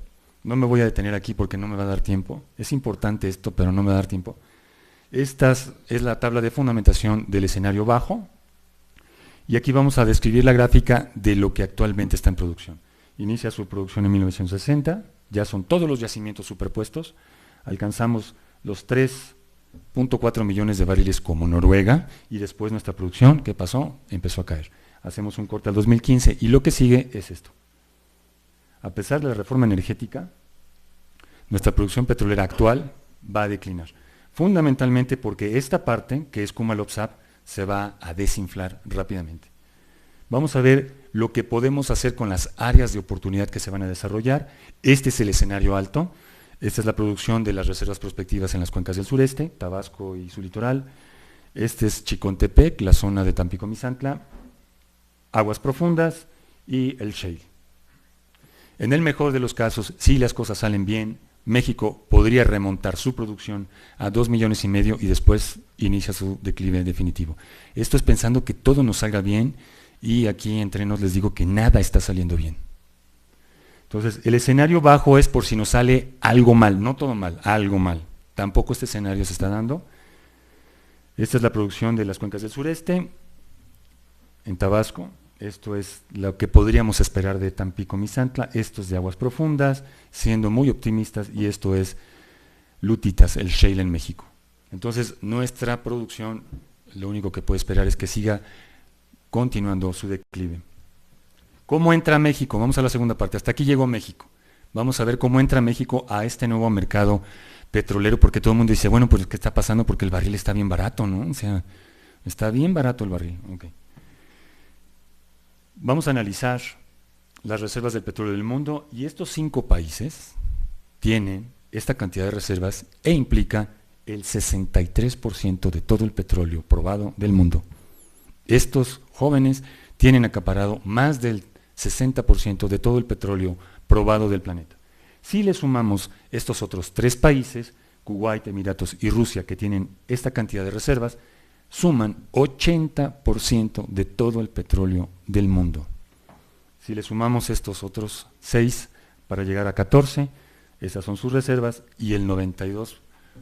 No me voy a detener aquí porque no me va a dar tiempo. Es importante esto, pero no me va a dar tiempo. Esta es la tabla de fundamentación del escenario bajo. Y aquí vamos a describir la gráfica de lo que actualmente está en producción. Inicia su producción en 1960, ya son todos los yacimientos superpuestos, alcanzamos los 3.4 millones de barriles como Noruega, y después nuestra producción, ¿qué pasó? Empezó a caer. Hacemos un corte al 2015 y lo que sigue es esto. A pesar de la reforma energética, nuestra producción petrolera actual va a declinar. Fundamentalmente porque esta parte, que es Kumalopsap, se va a desinflar rápidamente. Vamos a ver lo que podemos hacer con las áreas de oportunidad que se van a desarrollar. Este es el escenario alto. Esta es la producción de las reservas prospectivas en las cuencas del sureste, Tabasco y su litoral. Este es Chicontepec, la zona de Tampico-Misantla, aguas profundas y el shale. En el mejor de los casos, si las cosas salen bien, México podría remontar su producción a 2,5 millones y después inicia su declive definitivo. Esto es pensando que todo nos salga bien y aquí entre nos les digo que nada está saliendo bien. Entonces, el escenario bajo es por si nos sale algo mal, no todo mal, algo mal. Tampoco este escenario se está dando. Esta es la producción de las cuencas del sureste, en Tabasco. Esto es lo que podríamos esperar de Tampico-Misantla. Esto es de aguas profundas, siendo muy optimistas, y esto es Lutitas, el shale en México. Entonces, nuestra producción, lo único que puede esperar es que siga continuando su declive. ¿Cómo entra México? Vamos a la segunda parte. Hasta aquí llegó México. Vamos a ver cómo entra México a este nuevo mercado petrolero, porque todo el mundo dice, bueno, pues ¿qué está pasando? Porque el barril está bien barato, ¿no? O sea, está bien barato el barril. Okay. Vamos a analizar las reservas del petróleo del mundo, y estos 5 países tienen esta cantidad de reservas e implica el 63% de todo el petróleo probado del mundo. Estos jóvenes tienen acaparado más del 60% de todo el petróleo probado del planeta. Si le sumamos estos otros 3 países, Kuwait, Emiratos y Rusia, que tienen esta cantidad de reservas, suman 80% de todo el petróleo del mundo. Si le sumamos estos otros 6 para llegar a 14, esas son sus reservas, y el 92%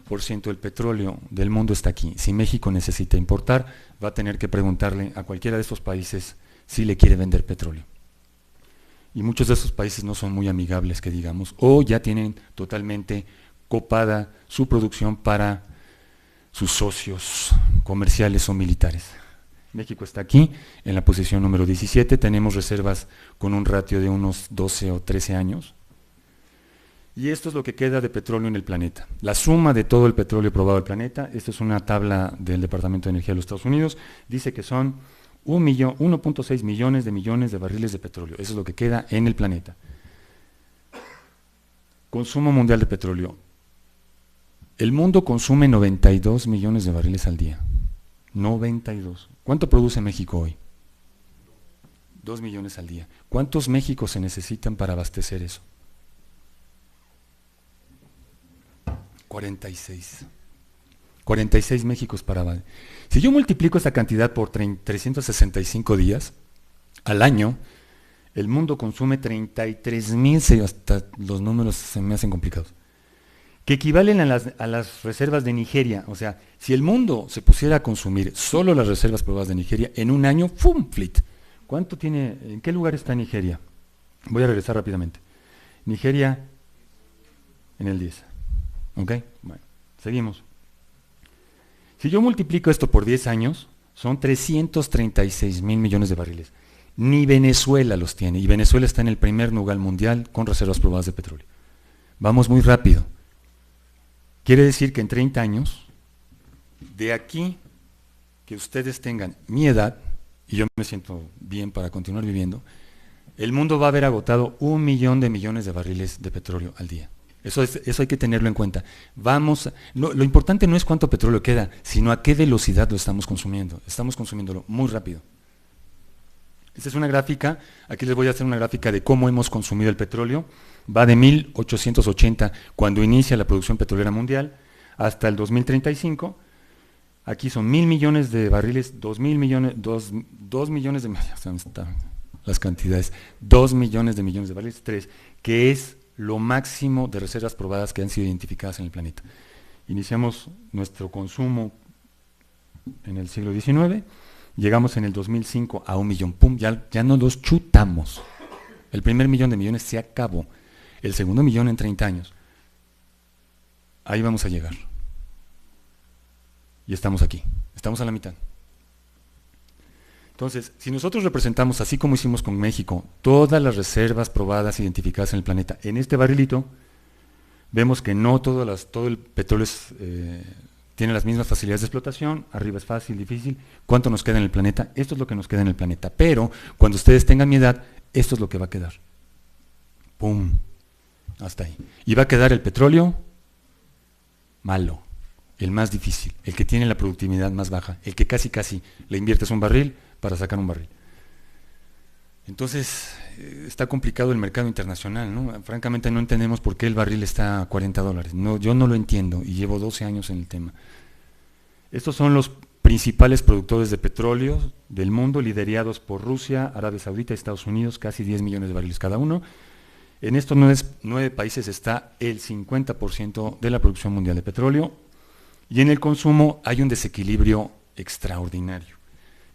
del petróleo del mundo está aquí. Si México necesita importar, va a tener que preguntarle a cualquiera de estos países si le quiere vender petróleo. Y muchos de esos países no son muy amigables, que digamos, o ya tienen totalmente copada su producción para sus socios comerciales o militares. México está aquí, en la posición número 17, tenemos reservas con un ratio de unos 12 o 13 años. Y esto es lo que queda de petróleo en el planeta. La suma de todo el petróleo probado del planeta, esta es una tabla del Departamento de Energía de los Estados Unidos, dice que son 1.6 millones de barriles de petróleo. Eso es lo que queda en el planeta. Consumo mundial de petróleo. El mundo consume 92 millones de barriles al día. 92. ¿Cuánto produce México hoy? 2 millones al día. ¿Cuántos Méxicos se necesitan para abastecer eso? 46. 46 Méxicos para... Si yo multiplico esta cantidad por 365 días al año, el mundo consume 33.000, hasta los números se me hacen complicados, que equivalen a las reservas de Nigeria. O sea, si el mundo se pusiera a consumir solo las reservas probadas de Nigeria, en un año, ¡fum! Flit. ¿Cuánto tiene? ¿En qué lugar está Nigeria? Voy a regresar rápidamente. Nigeria en el 10. ¿Ok? Bueno, seguimos. Si yo multiplico esto por 10 años, son 336.000 millones de barriles. Ni Venezuela los tiene, y Venezuela está en el primer lugar mundial con reservas probadas de petróleo. Vamos muy rápido. Quiere decir que en 30 años, de aquí que ustedes tengan mi edad, y yo me siento bien para continuar viviendo, el mundo va a haber agotado 1 millón de millones de barriles de petróleo al día. Eso hay que tenerlo en cuenta. Lo importante no es cuánto petróleo queda, sino a qué velocidad lo estamos consumiendo. Estamos consumiéndolo muy rápido. Esta es una gráfica, aquí les voy a hacer una gráfica de cómo hemos consumido el petróleo. Va de 1880, cuando inicia la producción petrolera mundial, hasta el 2035. Aquí son 1.000 millones de barriles, 2 millones de... las cantidades, 2 millones de barriles, 3, que es lo máximo de reservas probadas que han sido identificadas en el planeta. Iniciamos nuestro consumo en el siglo XIX, llegamos en el 2005 a 1 millón, ¡pum!, ya no los chutamos. El primer millón de millones se acabó, el segundo millón en 30 años. Ahí vamos a llegar. Y estamos aquí, estamos a la mitad. Entonces, si nosotros representamos, así como hicimos con México, todas las reservas probadas identificadas en el planeta, en este barrilito, vemos que no todo el petróleo tiene las mismas facilidades de explotación, arriba es fácil, difícil. ¿Cuánto nos queda en el planeta? Esto es lo que nos queda en el planeta, pero cuando ustedes tengan mi edad, esto es lo que va a quedar. ¡Pum! Hasta ahí. Y va a quedar el petróleo malo, el más difícil, el que tiene la productividad más baja, el que casi le inviertes un barril para sacar un barril. Entonces, está complicado el mercado internacional, ¿no? Francamente no entendemos por qué el barril está a $40. No, yo no lo entiendo y llevo 12 años en el tema. Estos son los principales productores de petróleo del mundo, liderados por Rusia, Arabia Saudita y Estados Unidos, casi 10 millones de barriles cada uno. En estos 9 países está el 50% de la producción mundial de petróleo, y en el consumo hay un desequilibrio extraordinario,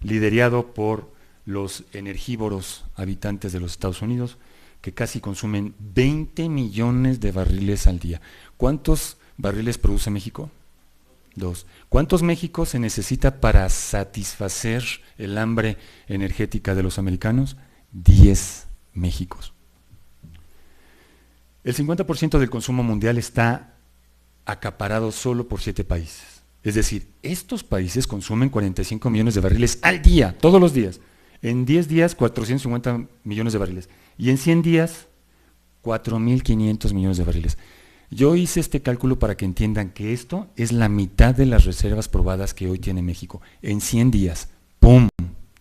liderado por los energívoros habitantes de los Estados Unidos, que casi consumen 20 millones de barriles al día. ¿Cuántos barriles produce México? 2. ¿Cuántos Méxicos se necesita para satisfacer el hambre energética de los americanos? 10 Méxicos. El 50% del consumo mundial está acaparado solo por 7 países. Es decir, estos países consumen 45 millones de barriles al día, todos los días. En 10 días, 450 millones de barriles. Y en 100 días, 4.500 millones de barriles. Yo hice este cálculo para que entiendan que esto es la mitad de las reservas probadas que hoy tiene México. En 100 días, ¡pum!,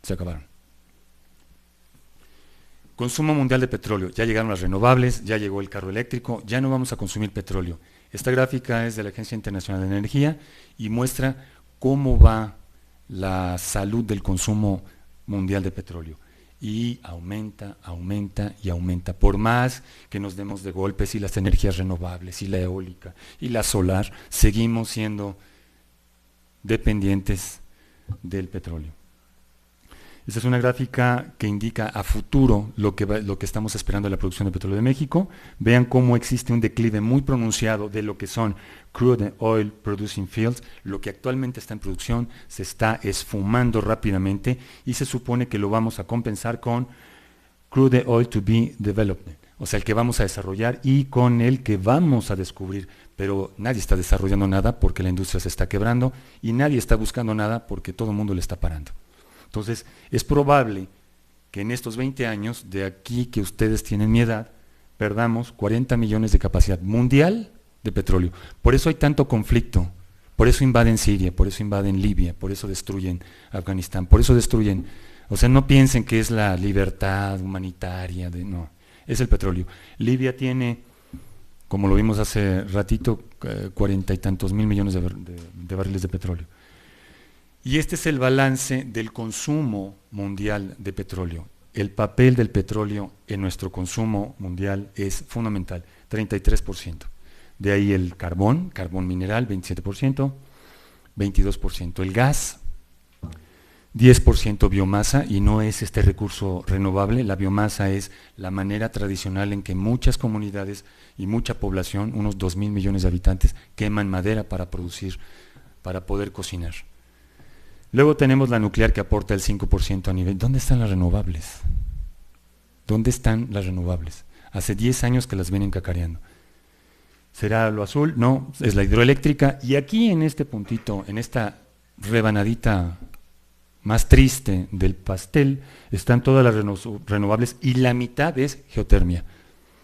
se acabaron. Consumo mundial de petróleo. Ya llegaron las renovables, ya llegó el carro eléctrico, ya no vamos a consumir petróleo. Esta gráfica es de la Agencia Internacional de Energía y muestra cómo va la salud del consumo mundial de petróleo. y aumenta, aumenta y aumenta. Por más que nos demos de golpes y las energías renovables y la eólica y la solar, seguimos siendo dependientes del petróleo. Esta es una gráfica que indica a futuro lo que estamos esperando de la producción de petróleo de México. Vean cómo existe un declive muy pronunciado de lo que son crude oil producing fields. Lo que actualmente está en producción se está esfumando rápidamente y se supone que lo vamos a compensar con crude oil to be developed, o sea, el que vamos a desarrollar y con el que vamos a descubrir. Pero nadie está desarrollando nada porque la industria se está quebrando y nadie está buscando nada porque todo el mundo le está parando. Entonces, es probable que en estos 20 años, de aquí que ustedes tienen mi edad, perdamos 40 millones de capacidad mundial de petróleo. Por eso hay tanto conflicto, por eso invaden Siria, por eso invaden Libia, por eso destruyen Afganistán, por eso destruyen, o sea, no piensen que es la libertad humanitaria, no, es el petróleo. Libia tiene, como lo vimos hace ratito, 40 y tantos mil millones de barriles de petróleo. Y este es el balance del consumo mundial de petróleo. El papel del petróleo en nuestro consumo mundial es fundamental, 33%. De ahí el carbón mineral, 27%, 22%. El gas, 10% biomasa, y no es este recurso renovable. La biomasa es la manera tradicional en que muchas comunidades y mucha población, unos 2.000 millones de habitantes, queman madera para producir, para poder cocinar. Luego tenemos la nuclear que aporta el 5% a nivel. ¿Dónde están las renovables? ¿Dónde están las renovables? Hace 10 años que las vienen cacareando. ¿Será lo azul? No, es la hidroeléctrica. Y aquí en este puntito, en esta rebanadita más triste del pastel, están todas las renovables y la mitad es geotermia.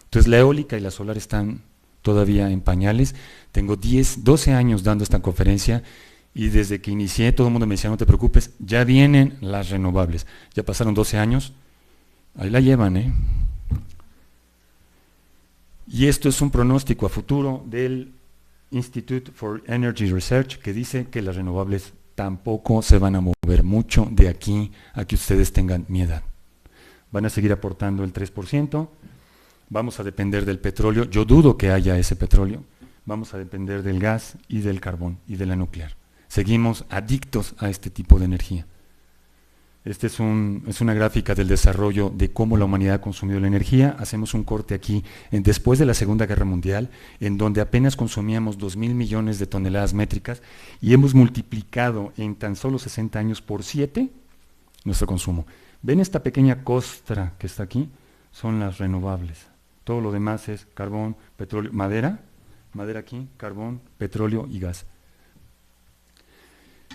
Entonces la eólica y la solar están todavía en pañales. Tengo 12 años dando esta conferencia. Y desde que inicié, todo el mundo me decía, no te preocupes, ya vienen las renovables. Ya pasaron 12 años, ahí la llevan, Y esto es un pronóstico a futuro del Institute for Energy Research, que dice que las renovables tampoco se van a mover mucho de aquí a que ustedes tengan mi edad. Van a seguir aportando el 3%, vamos a depender del petróleo, yo dudo que haya ese petróleo, vamos a depender del gas y del carbón y de la nuclear. Seguimos adictos a este tipo de energía. Esta es una gráfica del desarrollo de cómo la humanidad ha consumido la energía. Hacemos un corte aquí después de la Segunda Guerra Mundial, en donde apenas consumíamos 2.000 millones de toneladas métricas y hemos multiplicado en tan solo 60 años por 7 nuestro consumo. ¿Ven esta pequeña costra que está aquí? Son las renovables. Todo lo demás es carbón, petróleo, madera aquí, carbón, petróleo y gas.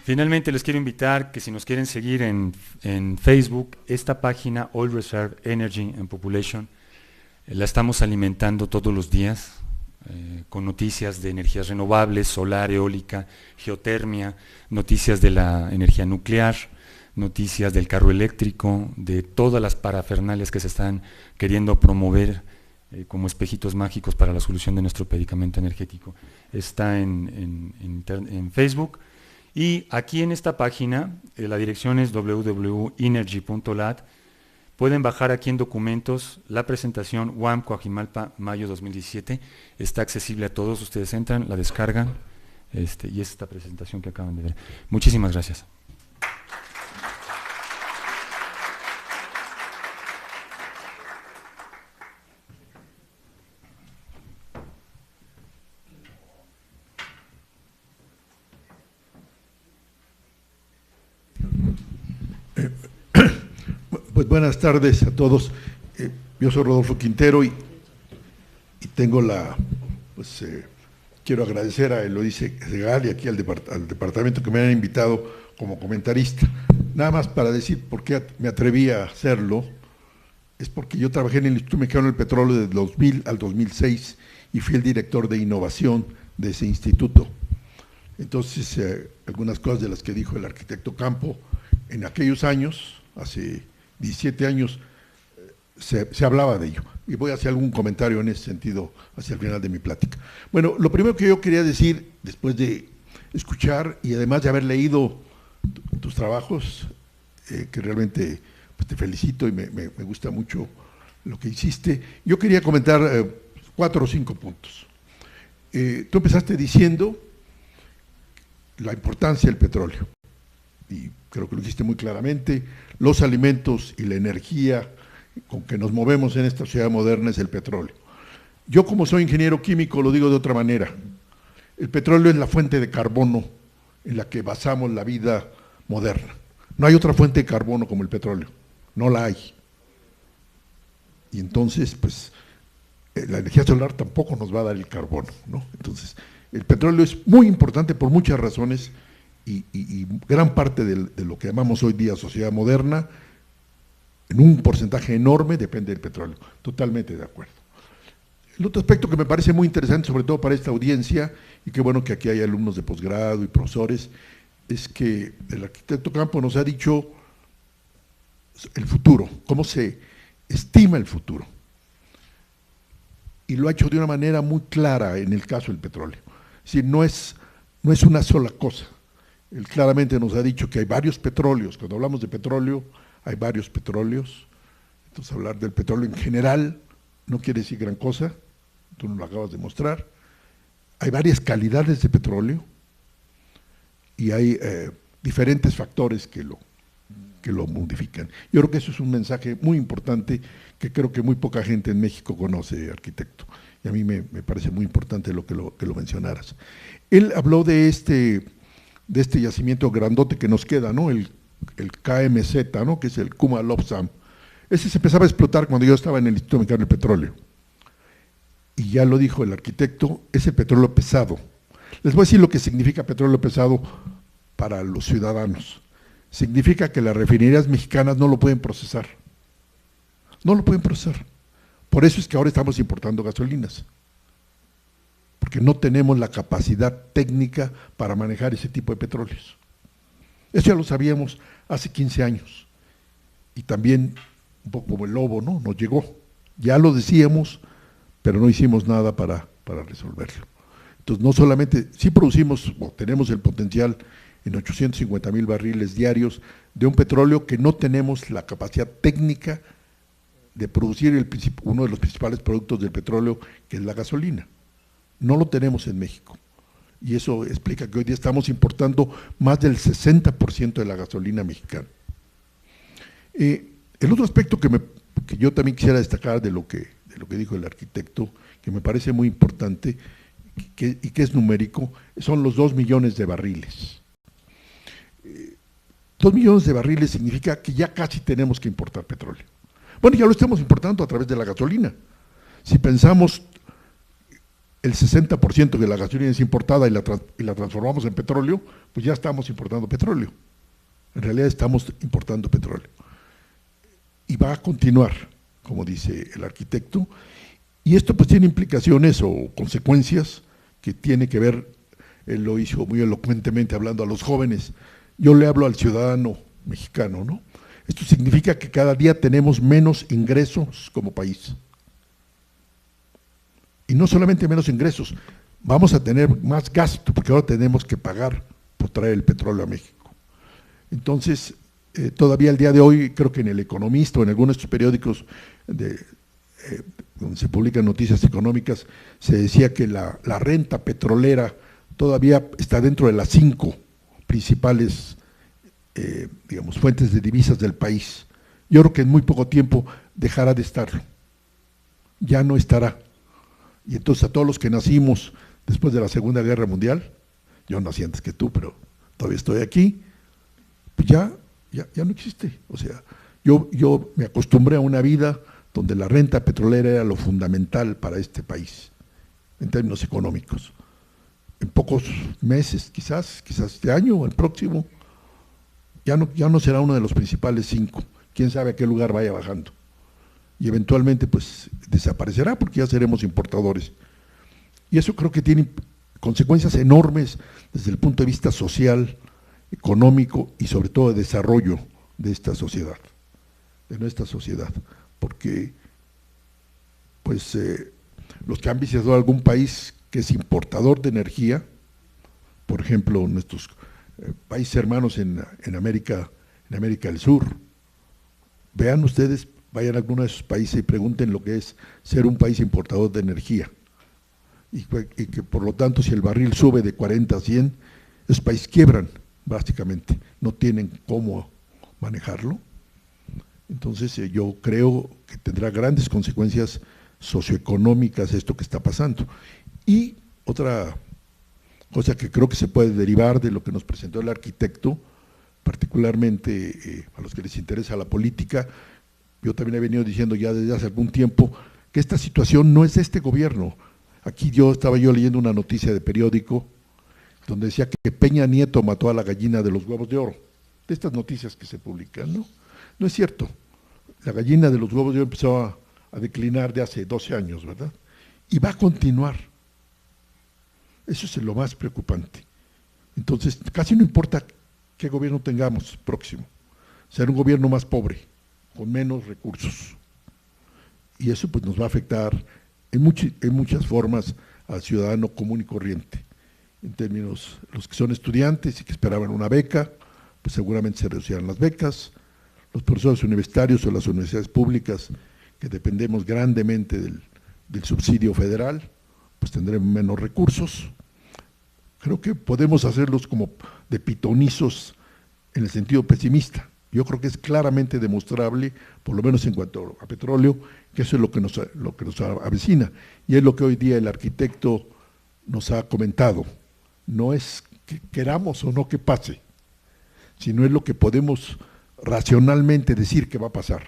Finalmente les quiero invitar que si nos quieren seguir en Facebook, esta página Oil Reserve Energy and Population, la estamos alimentando todos los días con noticias de energías renovables, solar, eólica, geotermia, noticias de la energía nuclear, noticias del carro eléctrico, de todas las parafernalias que se están queriendo promover como espejitos mágicos para la solución de nuestro predicamento energético. Está en Facebook. Y aquí en esta página, la dirección es www.energy.lat. Pueden bajar aquí en documentos la presentación UAM Coajimalpa, mayo 2017. Está accesible a todos, ustedes entran, la descargan, y es esta presentación que acaban de ver. Muchísimas gracias. Pues buenas tardes a todos. Yo soy Rodolfo Quintero y tengo quiero agradecer a Elodie Segal y aquí al departamento que me han invitado como comentarista. Nada más para decir por qué me atreví a hacerlo, es porque yo trabajé en el Instituto Mexicano del Petróleo del 2000 al 2006 y fui el director de innovación de ese instituto. Entonces, algunas cosas de las que dijo el arquitecto Campo, en aquellos años, hace 17 años, se hablaba de ello. Y voy a hacer algún comentario en ese sentido hacia el final de mi plática. Bueno, lo primero que yo quería decir, después de escuchar y además de haber leído tus trabajos, que realmente pues te felicito y me gusta mucho lo que hiciste. Yo quería comentar 4 o 5 puntos. Tú empezaste diciendo la importancia del petróleo, y creo que lo dijiste muy claramente. Los alimentos y la energía con que nos movemos en esta sociedad moderna es el petróleo. Yo, como soy ingeniero químico, lo digo de otra manera. El petróleo es la fuente de carbono en la que basamos la vida moderna. No hay otra fuente de carbono como el petróleo, no la hay. Y entonces, pues, la energía solar tampoco nos va a dar el carbono, ¿no? Entonces, el petróleo es muy importante por muchas razones y gran parte de lo que llamamos hoy día sociedad moderna, en un porcentaje enorme, depende del petróleo. Totalmente de acuerdo. El otro aspecto que me parece muy interesante, sobre todo para esta audiencia, y qué bueno que aquí hay alumnos de posgrado y profesores, es que el arquitecto Campo nos ha dicho el futuro, cómo se estima el futuro. Y lo ha hecho de una manera muy clara en el caso del petróleo. Es decir, no es una sola cosa. Él claramente nos ha dicho que hay varios petróleos. Cuando hablamos de petróleo, hay varios petróleos. Entonces, hablar del petróleo en general no quiere decir gran cosa. Tú nos lo acabas de mostrar. Hay varias calidades de petróleo y hay diferentes factores que lo modifican. Yo creo que eso es un mensaje muy importante que creo que muy poca gente en México conoce, arquitecto. Y a mí me parece muy importante que lo mencionaras. Él habló de este yacimiento grandote que nos queda, ¿no? El KMZ, ¿no? Que es el Kuma-Lobsang. Ese se empezaba a explotar cuando yo estaba en el Instituto Mexicano del Petróleo. Y ya lo dijo el arquitecto, es el petróleo pesado. Les voy a decir lo que significa petróleo pesado para los ciudadanos. Significa que las refinerías mexicanas no lo pueden procesar. No lo pueden procesar. Por eso es que ahora estamos importando gasolinas. Porque no tenemos la capacidad técnica para manejar ese tipo de petróleos. Eso ya lo sabíamos hace 15 años. Y también, un poco como el lobo, ¿no? Nos llegó. Ya lo decíamos, pero no hicimos nada para resolverlo. Entonces, no solamente, sí producimos, o tenemos el potencial en 850,000 barriles diarios de un petróleo que no tenemos la capacidad técnica de producir uno de los principales productos del petróleo, que es la gasolina. No lo tenemos en México. Y eso explica que hoy día estamos importando más del 60% de la gasolina mexicana. El otro aspecto que yo también quisiera destacar de lo que dijo el arquitecto, que me parece muy importante y que es numérico, son los 2 millones de barriles. 2 millones de barriles significa que ya casi tenemos que importar petróleo. Bueno, ya lo estamos importando a través de la gasolina. Si pensamos el 60% de la gasolina es importada y la transformamos en petróleo, pues ya estamos importando petróleo. En realidad estamos importando petróleo. Y va a continuar, como dice el arquitecto, y esto pues tiene implicaciones o consecuencias que tiene que ver, él lo hizo muy elocuentemente hablando a los jóvenes. Yo le hablo al ciudadano mexicano, ¿no? Esto significa que cada día tenemos menos ingresos como país. Y no solamente menos ingresos, vamos a tener más gasto, porque ahora tenemos que pagar por traer el petróleo a México. Entonces, todavía el día de hoy, creo que en El Economista o en algunos de estos periódicos donde se publican noticias económicas, se decía que la renta petrolera todavía está dentro de las 5 principales fuentes de divisas del país. Yo creo que en muy poco tiempo dejará de estarlo. Ya no estará. Y entonces a todos los que nacimos después de la Segunda Guerra Mundial, yo nací antes que tú, pero todavía estoy aquí, pues ya no existe. O sea, yo me acostumbré a una vida donde la renta petrolera era lo fundamental para este país, en términos económicos. En pocos meses, quizás este año o el próximo, ya no será uno de los principales 5. Quién sabe a qué lugar vaya bajando. Y eventualmente pues desaparecerá porque ya seremos importadores. Y eso creo que tiene consecuencias enormes desde el punto de vista social, económico y sobre todo de desarrollo de esta sociedad, de nuestra sociedad. Porque pues los que han visitado algún país que es importador de energía, por ejemplo nuestros países hermanos en América del Sur, vean ustedes, vayan a alguno de esos países y pregunten lo que es ser un país importador de energía. Y que por lo tanto, si el barril sube de 40 a 100, esos países quiebran, básicamente, no tienen cómo manejarlo. Entonces yo creo que tendrá grandes consecuencias socioeconómicas esto que está pasando. Y otra cosa que creo que se puede derivar de lo que nos presentó el arquitecto, particularmente a los que les interesa la política, yo también he venido diciendo ya desde hace algún tiempo que esta situación no es de este gobierno. Aquí estaba yo leyendo una noticia de periódico donde decía que Peña Nieto mató a la gallina de los huevos de oro, de estas noticias que se publican, ¿no? No es cierto. La gallina de los huevos de oro empezó a declinar de hace 12 años, ¿verdad? Y va a continuar. Eso es lo más preocupante. Entonces, casi no importa qué gobierno tengamos próximo, será un gobierno más pobre, con menos recursos. Y eso pues nos va a afectar en muchas formas al ciudadano común y corriente. En términos, los que son estudiantes y que esperaban una beca, pues seguramente se reducirán las becas. Los profesores universitarios o las universidades públicas, que dependemos grandemente del subsidio federal, pues tendremos menos recursos. Creo que podemos hacerlos como de pitonizos en el sentido pesimista. Yo creo que es claramente demostrable, por lo menos en cuanto a petróleo, que eso es lo que nos avecina. Y es lo que hoy día el arquitecto nos ha comentado. No es que queramos o no que pase, sino es lo que podemos racionalmente decir que va a pasar.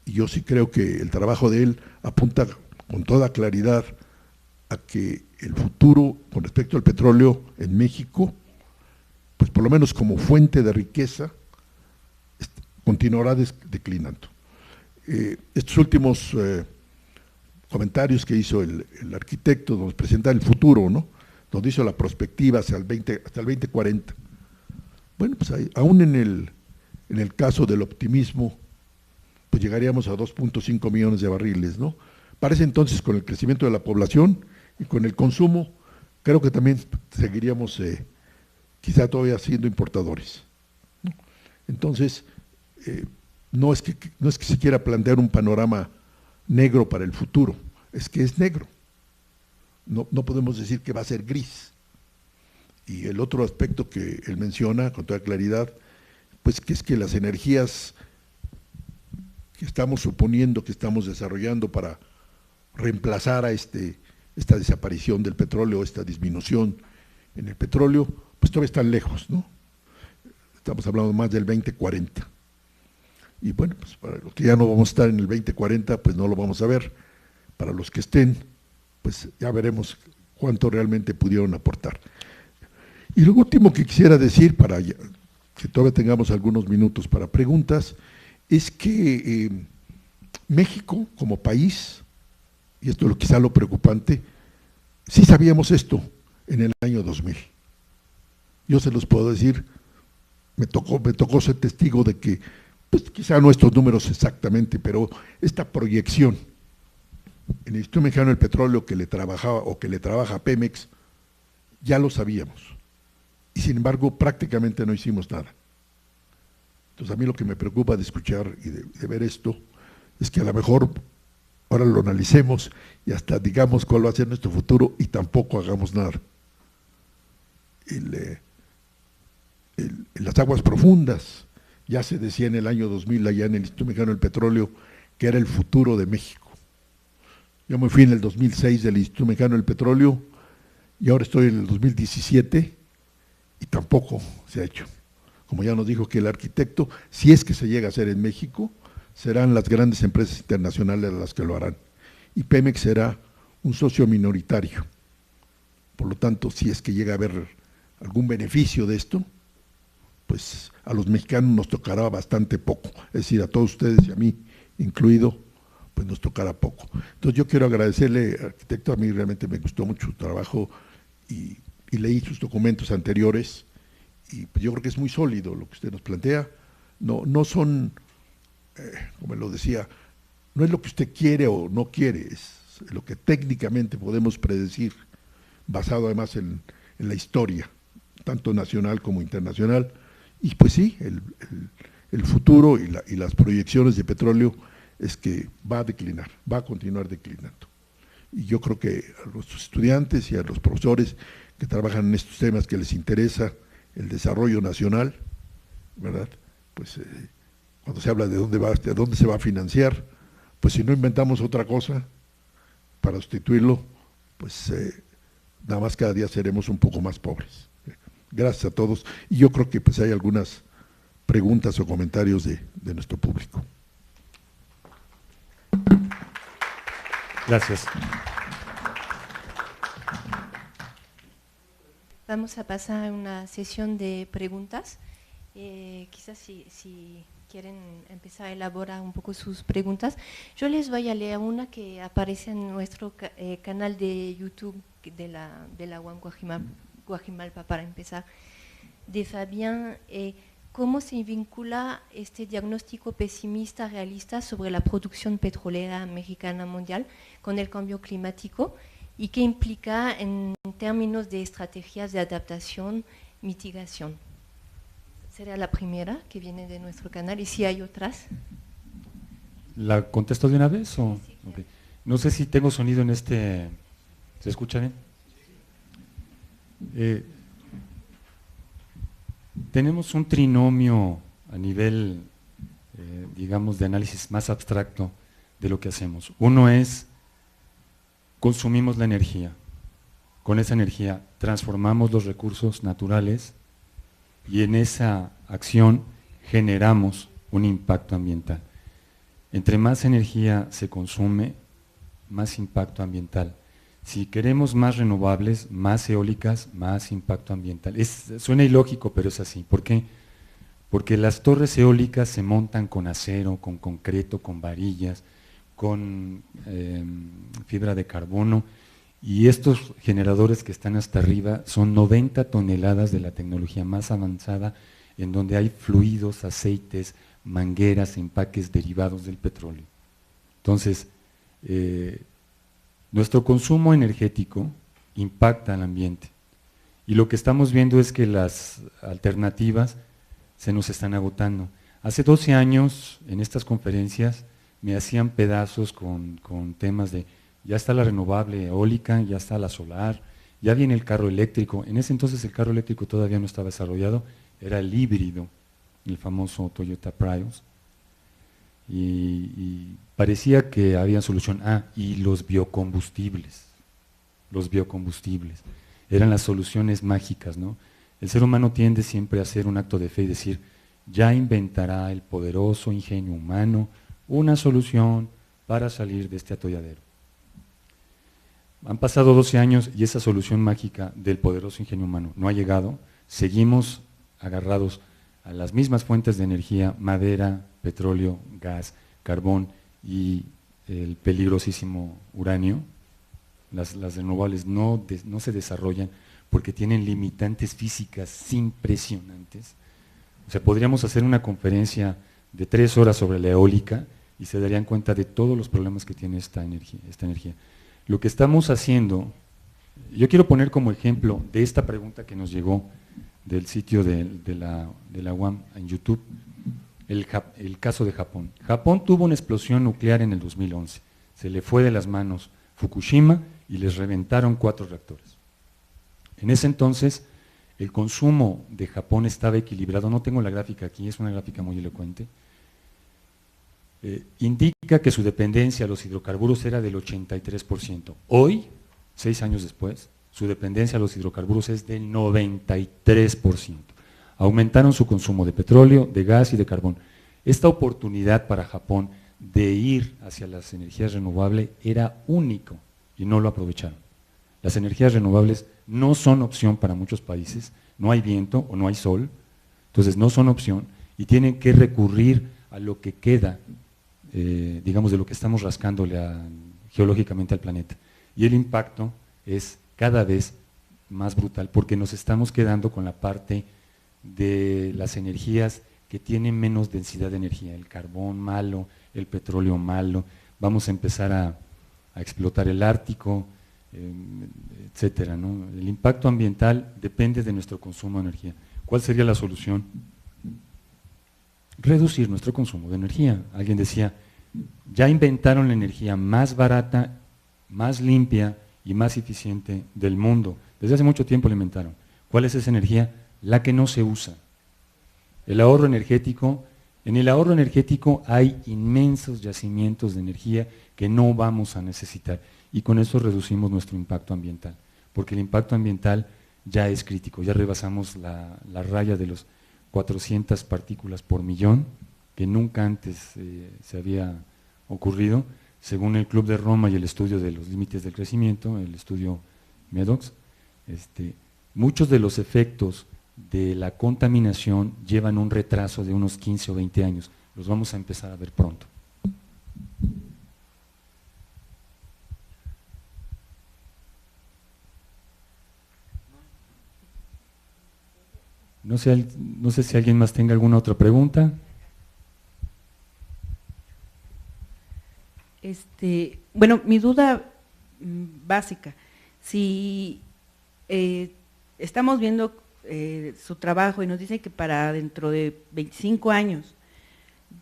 Y yo sí creo que el trabajo de él apunta con toda claridad a que el futuro con respecto al petróleo en México, pues por lo menos como fuente de riqueza, continuará declinando. Estos últimos comentarios que hizo el arquitecto nos presenta el futuro, ¿no? Donde hizo la perspectiva hasta el 2040. Bueno, pues aún en el caso del optimismo, pues llegaríamos a 2.5 millones de barriles, ¿no? Parece entonces, con el crecimiento de la población y con el consumo, creo que también seguiríamos quizá todavía siendo importadores, ¿no? Entonces, no es que se quiera plantear un panorama negro para el futuro, es que es negro. No podemos decir que va a ser gris. Y el otro aspecto que él menciona con toda claridad, pues que es que las energías que estamos suponiendo que estamos desarrollando para reemplazar a esta desaparición del petróleo, esta disminución en el petróleo, pues todavía están lejos, ¿no? Estamos hablando más del 2040. Y bueno, pues para los que ya no vamos a estar en el 2040, pues no lo vamos a ver. Para los que estén, pues ya veremos cuánto realmente pudieron aportar. Y lo último que quisiera decir, para que todavía tengamos algunos minutos para preguntas, es que México como país, y esto es quizá lo preocupante, sí sabíamos esto en el año 2000. Yo se los puedo decir, me tocó ser testigo de que, pues quizá no estos números exactamente, pero esta proyección en el Instituto Mexicano del Petróleo que le trabaja a Pemex, ya lo sabíamos. Y sin embargo, prácticamente no hicimos nada. Entonces a mí lo que me preocupa de escuchar y de ver esto, es que a lo mejor ahora lo analicemos y hasta digamos cuál va a ser nuestro futuro y tampoco hagamos nada. En las aguas profundas, ya se decía en el año 2000, allá en el Instituto Mexicano del Petróleo, que era el futuro de México. Yo me fui en el 2006 del Instituto Mexicano del Petróleo y ahora estoy en el 2017 y tampoco se ha hecho. Como ya nos dijo que el arquitecto, si es que se llega a hacer en México, serán las grandes empresas internacionales las que lo harán. Y Pemex será un socio minoritario. Por lo tanto, si es que llega a haber algún beneficio de esto, pues a los mexicanos nos tocará bastante poco. Es decir, a todos ustedes y a mí incluido, pues nos tocará poco. Entonces yo quiero agradecerle, arquitecto, a mí realmente me gustó mucho su trabajo y leí sus documentos anteriores y pues yo creo que es muy sólido lo que usted nos plantea. No son, como lo decía, no es lo que usted quiere o no quiere, es lo que técnicamente podemos predecir, basado además en la historia, tanto nacional como internacional. Y pues sí, el futuro y las proyecciones de petróleo es que va a declinar, va a continuar declinando. Y yo creo que a los estudiantes y a los profesores que trabajan en estos temas, que les interesa el desarrollo nacional, ¿verdad? Pues cuando se habla de dónde se va a financiar, pues si no inventamos otra cosa para sustituirlo, pues nada más cada día seremos un poco más pobres. Gracias a todos. Y yo creo que pues hay algunas preguntas o comentarios de nuestro público. Gracias. Vamos a pasar a una sesión de preguntas. Quizás si quieren empezar a elaborar un poco sus preguntas, yo les voy a leer una que aparece en nuestro canal de YouTube de la UAM Guajimalpa para empezar, de Fabián. ¿Cómo se vincula este diagnóstico pesimista realista sobre la producción petrolera mexicana mundial con el cambio climático y qué implica en términos de estrategias de adaptación, mitigación? Sería la primera que viene de nuestro canal, y si hay otras. ¿La contesto de una vez? O? Sí, claro. Okay. No sé si tengo sonido en este… ¿Se escucha bien? Tenemos un trinomio a nivel, digamos, de análisis más abstracto de lo que hacemos. Uno es, consumimos la energía. Con esa energía transformamos los recursos naturales y en esa acción generamos un impacto ambiental. Entre más energía se consume, más impacto ambiental. Si queremos más renovables, más eólicas, más impacto ambiental. Suena ilógico, pero es así. ¿Por qué? Porque las torres eólicas se montan con acero, con concreto, con varillas, con fibra de carbono, y estos generadores que están hasta arriba son 90 toneladas de la tecnología más avanzada, en donde hay fluidos, aceites, mangueras, empaques derivados del petróleo. Entonces, nuestro consumo energético impacta al ambiente, y lo que estamos viendo es que las alternativas se nos están agotando. Hace 12 años, en estas conferencias, me hacían pedazos con temas de, ya está la renovable eólica, ya está la solar, ya viene el carro eléctrico. En ese entonces el carro eléctrico todavía no estaba desarrollado, era el híbrido, el famoso Toyota Prius, y parecía que había solución. Y los biocombustibles eran las soluciones mágicas, ¿no? El ser humano tiende siempre a hacer un acto de fe y decir, ya inventará el poderoso ingenio humano una solución para salir de este atolladero. Han pasado 12 años y esa solución mágica del poderoso ingenio humano no ha llegado. Seguimos agarrados a las mismas fuentes de energía, madera, petróleo, gas, carbón y el peligrosísimo uranio. Las renovables no se desarrollan porque tienen limitantes físicas impresionantes. O sea, podríamos hacer una conferencia de 3 horas sobre la eólica y se darían cuenta de todos los problemas que tiene esta energía. Lo que estamos haciendo, yo quiero poner como ejemplo de esta pregunta que nos llegó del sitio de la UAM en YouTube, el caso de Japón. Japón tuvo una explosión nuclear en el 2011, se le fue de las manos Fukushima y les reventaron 4 reactores. En ese entonces el consumo de Japón estaba equilibrado, no tengo la gráfica aquí, es una gráfica muy elocuente. Indica que su dependencia a los hidrocarburos era del 83%. Hoy, 6 años después, su dependencia a los hidrocarburos es del 93%. Aumentaron su consumo de petróleo, de gas y de carbón. Esta oportunidad para Japón de ir hacia las energías renovables era único y no lo aprovecharon. Las energías renovables no son opción para muchos países, no hay viento o no hay sol, entonces no son opción y tienen que recurrir a lo que queda, digamos, de lo que estamos rascándole geológicamente al planeta. Y el impacto es cada vez más brutal porque nos estamos quedando con la parte de las energías que tienen menos densidad de energía, el carbón malo, el petróleo malo, vamos a empezar a explotar el Ártico, etcétera, ¿no? El impacto ambiental depende de nuestro consumo de energía. ¿Cuál sería la solución? reducir nuestro consumo de energía. Alguien decía, ya inventaron la energía más barata, más limpia y más eficiente del mundo. Desde hace mucho tiempo la inventaron. ¿Cuál es esa energía? La que no se usa. El ahorro energético, en el ahorro energético hay inmensos yacimientos de energía que no vamos a necesitar y con eso reducimos nuestro impacto ambiental, porque el impacto ambiental ya es crítico, ya rebasamos la raya de los 400 partículas por millón, que nunca antes se había ocurrido, según el Club de Roma y el estudio de los límites del crecimiento, el estudio Medox. Muchos de los efectos de la contaminación llevan un retraso de unos 15 o 20 años, los vamos a empezar a ver pronto. No sé si alguien más tenga alguna otra pregunta. Bueno, mi duda básica, si estamos viendo su trabajo y nos dice que para dentro de 25 años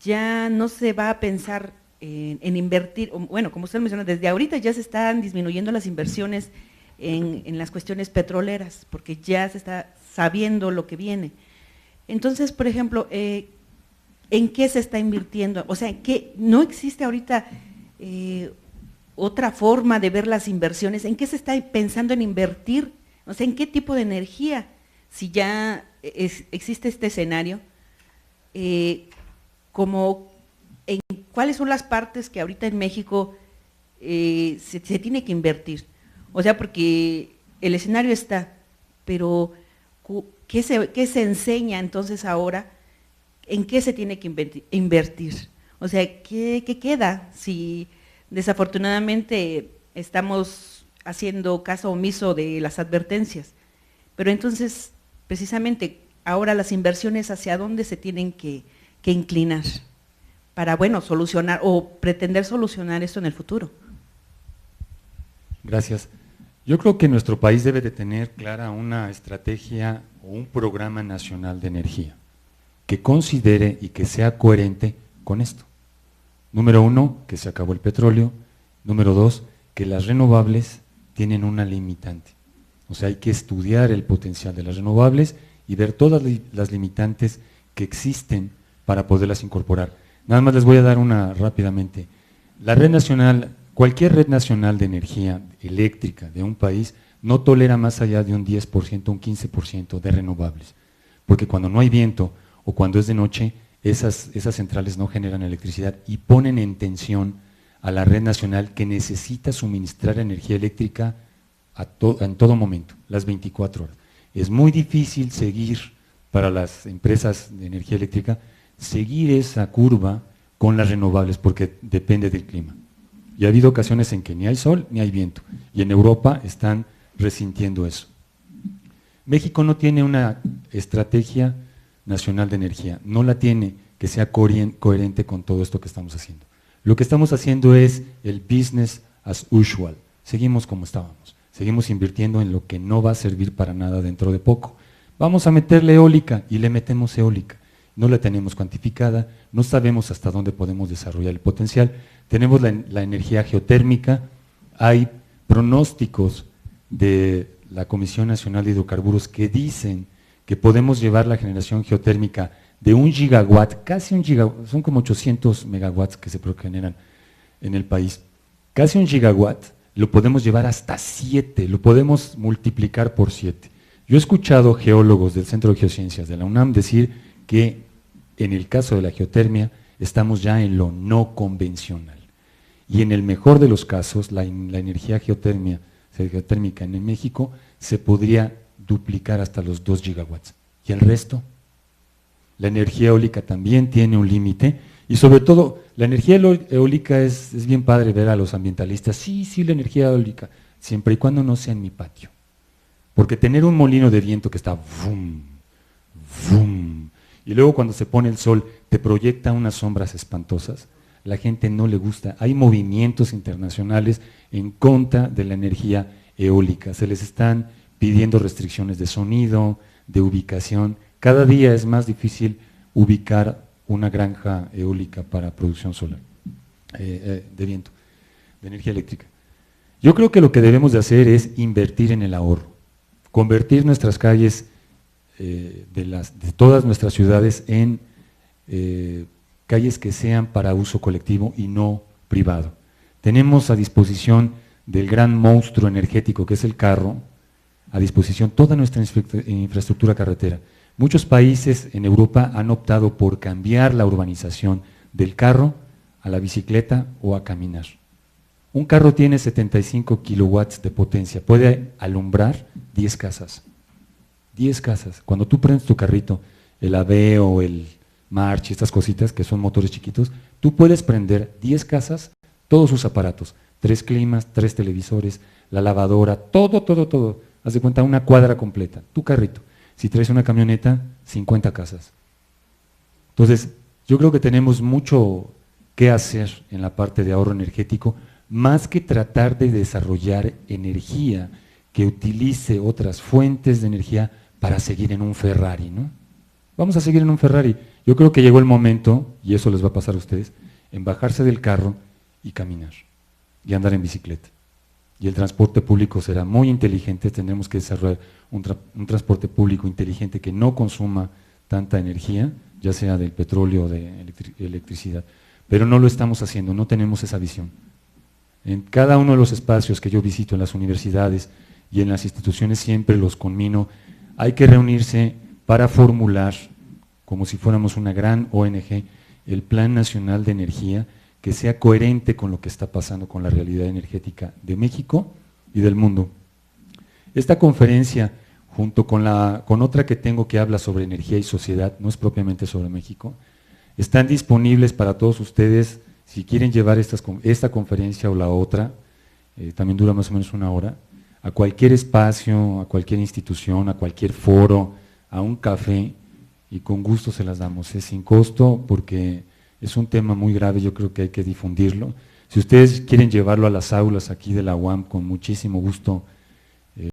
ya no se va a pensar en invertir, bueno, como usted menciona, desde ahorita ya se están disminuyendo las inversiones en las cuestiones petroleras, porque ya se está sabiendo lo que viene. Entonces, por ejemplo, ¿en qué se está invirtiendo? O sea, ¿qué no existe ahorita otra forma de ver las inversiones? ¿En qué se está pensando en invertir? O sea, ¿en qué tipo de energía? Si ya existe este escenario, ¿cuáles son las partes que ahorita en México se tiene que invertir? O sea, porque el escenario está, pero ¿qué se enseña entonces ahora? ¿En qué se tiene que invertir? O sea, ¿qué queda si desafortunadamente estamos haciendo caso omiso de las advertencias? Pero entonces, precisamente, ahora las inversiones, ¿hacia dónde se tienen que inclinar para, bueno, solucionar o pretender solucionar esto en el futuro? Gracias. Yo creo que nuestro país debe de tener clara una estrategia o un programa nacional de energía que considere y que sea coherente con esto. Número 1, que se acabó el petróleo. Número 2, que las renovables tienen una limitante. O sea, hay que estudiar el potencial de las renovables y ver todas las limitantes que existen para poderlas incorporar. Nada más les voy a dar una rápidamente. La red nacional, cualquier red nacional de energía eléctrica de un país no tolera más allá de un 10%, un 15% de renovables, porque cuando no hay viento o cuando es de noche, esas centrales no generan electricidad y ponen en tensión a la red nacional que necesita suministrar energía eléctrica en todo momento, las 24 horas. Es muy difícil seguir, para las empresas de energía eléctrica, seguir esa curva con las renovables porque depende del clima. Y ha habido ocasiones en que ni hay sol ni hay viento, y en Europa están resintiendo eso. México no tiene una estrategia nacional de energía, no la tiene que sea coherente con todo esto que estamos haciendo. Lo que estamos haciendo es el business as usual, seguimos como estábamos, seguimos invirtiendo en lo que no va a servir para nada dentro de poco. Vamos a meterle eólica y le metemos eólica, no la tenemos cuantificada, no sabemos hasta dónde podemos desarrollar el potencial, tenemos la energía geotérmica, hay pronósticos de la Comisión Nacional de Hidrocarburos que dicen que podemos llevar la generación geotérmica de 1 gigawatt, casi 1 gigawatt, son como 800 megawatts que se generan en el país, casi 1 gigawatt, lo podemos llevar hasta 7, lo podemos multiplicar por 7. Yo he escuchado geólogos del Centro de Geociencias de la UNAM decir que en el caso de la geotermia estamos ya en lo no convencional. Y en el mejor de los casos, la energía geotérmica en México se podría duplicar hasta los 2 gigawatts. ¿Y el resto? La energía eólica también tiene un límite y sobre todo la energía eólica es bien padre ver a los ambientalistas, sí, la energía eólica, siempre y cuando no sea en mi patio. Porque tener un molino de viento que está vum, vum, y luego cuando se pone el sol te proyecta unas sombras espantosas, la gente no le gusta. Hay movimientos internacionales en contra de la energía eólica, se les están pidiendo restricciones de sonido, de ubicación. Cada día es más difícil ubicar una granja eólica para producción solar, de viento, de energía eléctrica. Yo creo que lo que debemos de hacer es invertir en el ahorro, convertir nuestras calles de todas nuestras ciudades en calles que sean para uso colectivo y no privado. Tenemos a disposición del gran monstruo energético que es el carro, a disposición toda nuestra infraestructura carretera. Muchos países en Europa han optado por cambiar la urbanización del carro a la bicicleta o a caminar. Un carro tiene 75 kilowatts de potencia, puede alumbrar 10 casas. 10 casas. Cuando tú prendes tu carrito, el Aveo, el March, estas cositas que son motores chiquitos, tú puedes prender 10 casas, todos sus aparatos, 3 climas, 3 televisores, la lavadora, todo. Haz de cuenta una cuadra completa, tu carrito. Si traes una camioneta, 50 casas. Entonces, yo creo que tenemos mucho que hacer en la parte de ahorro energético, más que tratar de desarrollar energía que utilice otras fuentes de energía para seguir en un Ferrari, ¿no? Vamos a seguir en un Ferrari. Yo creo que llegó el momento, y eso les va a pasar a ustedes, en bajarse del carro y caminar, y andar en bicicleta. Y el transporte público será muy inteligente, tendremos que desarrollar un transporte público inteligente que no consuma tanta energía, ya sea del petróleo o de electricidad, pero no lo estamos haciendo, no tenemos esa visión. En cada uno de los espacios que yo visito en las universidades y en las instituciones siempre los conmino, hay que reunirse para formular, como si fuéramos una gran ONG, el Plan Nacional de Energía que sea coherente con lo que está pasando con la realidad energética de México y del mundo. Esta conferencia, junto con otra que tengo que habla sobre energía y sociedad, no es propiamente sobre México, están disponibles para todos ustedes. Si quieren llevar esta conferencia o la otra, también dura más o menos 1 hora, a cualquier espacio, a cualquier institución, a cualquier foro, a un café, y con gusto se las damos. Es sin costo porque es un tema muy grave, yo creo que hay que difundirlo. Si ustedes quieren llevarlo a las aulas aquí de la UAM, con muchísimo gusto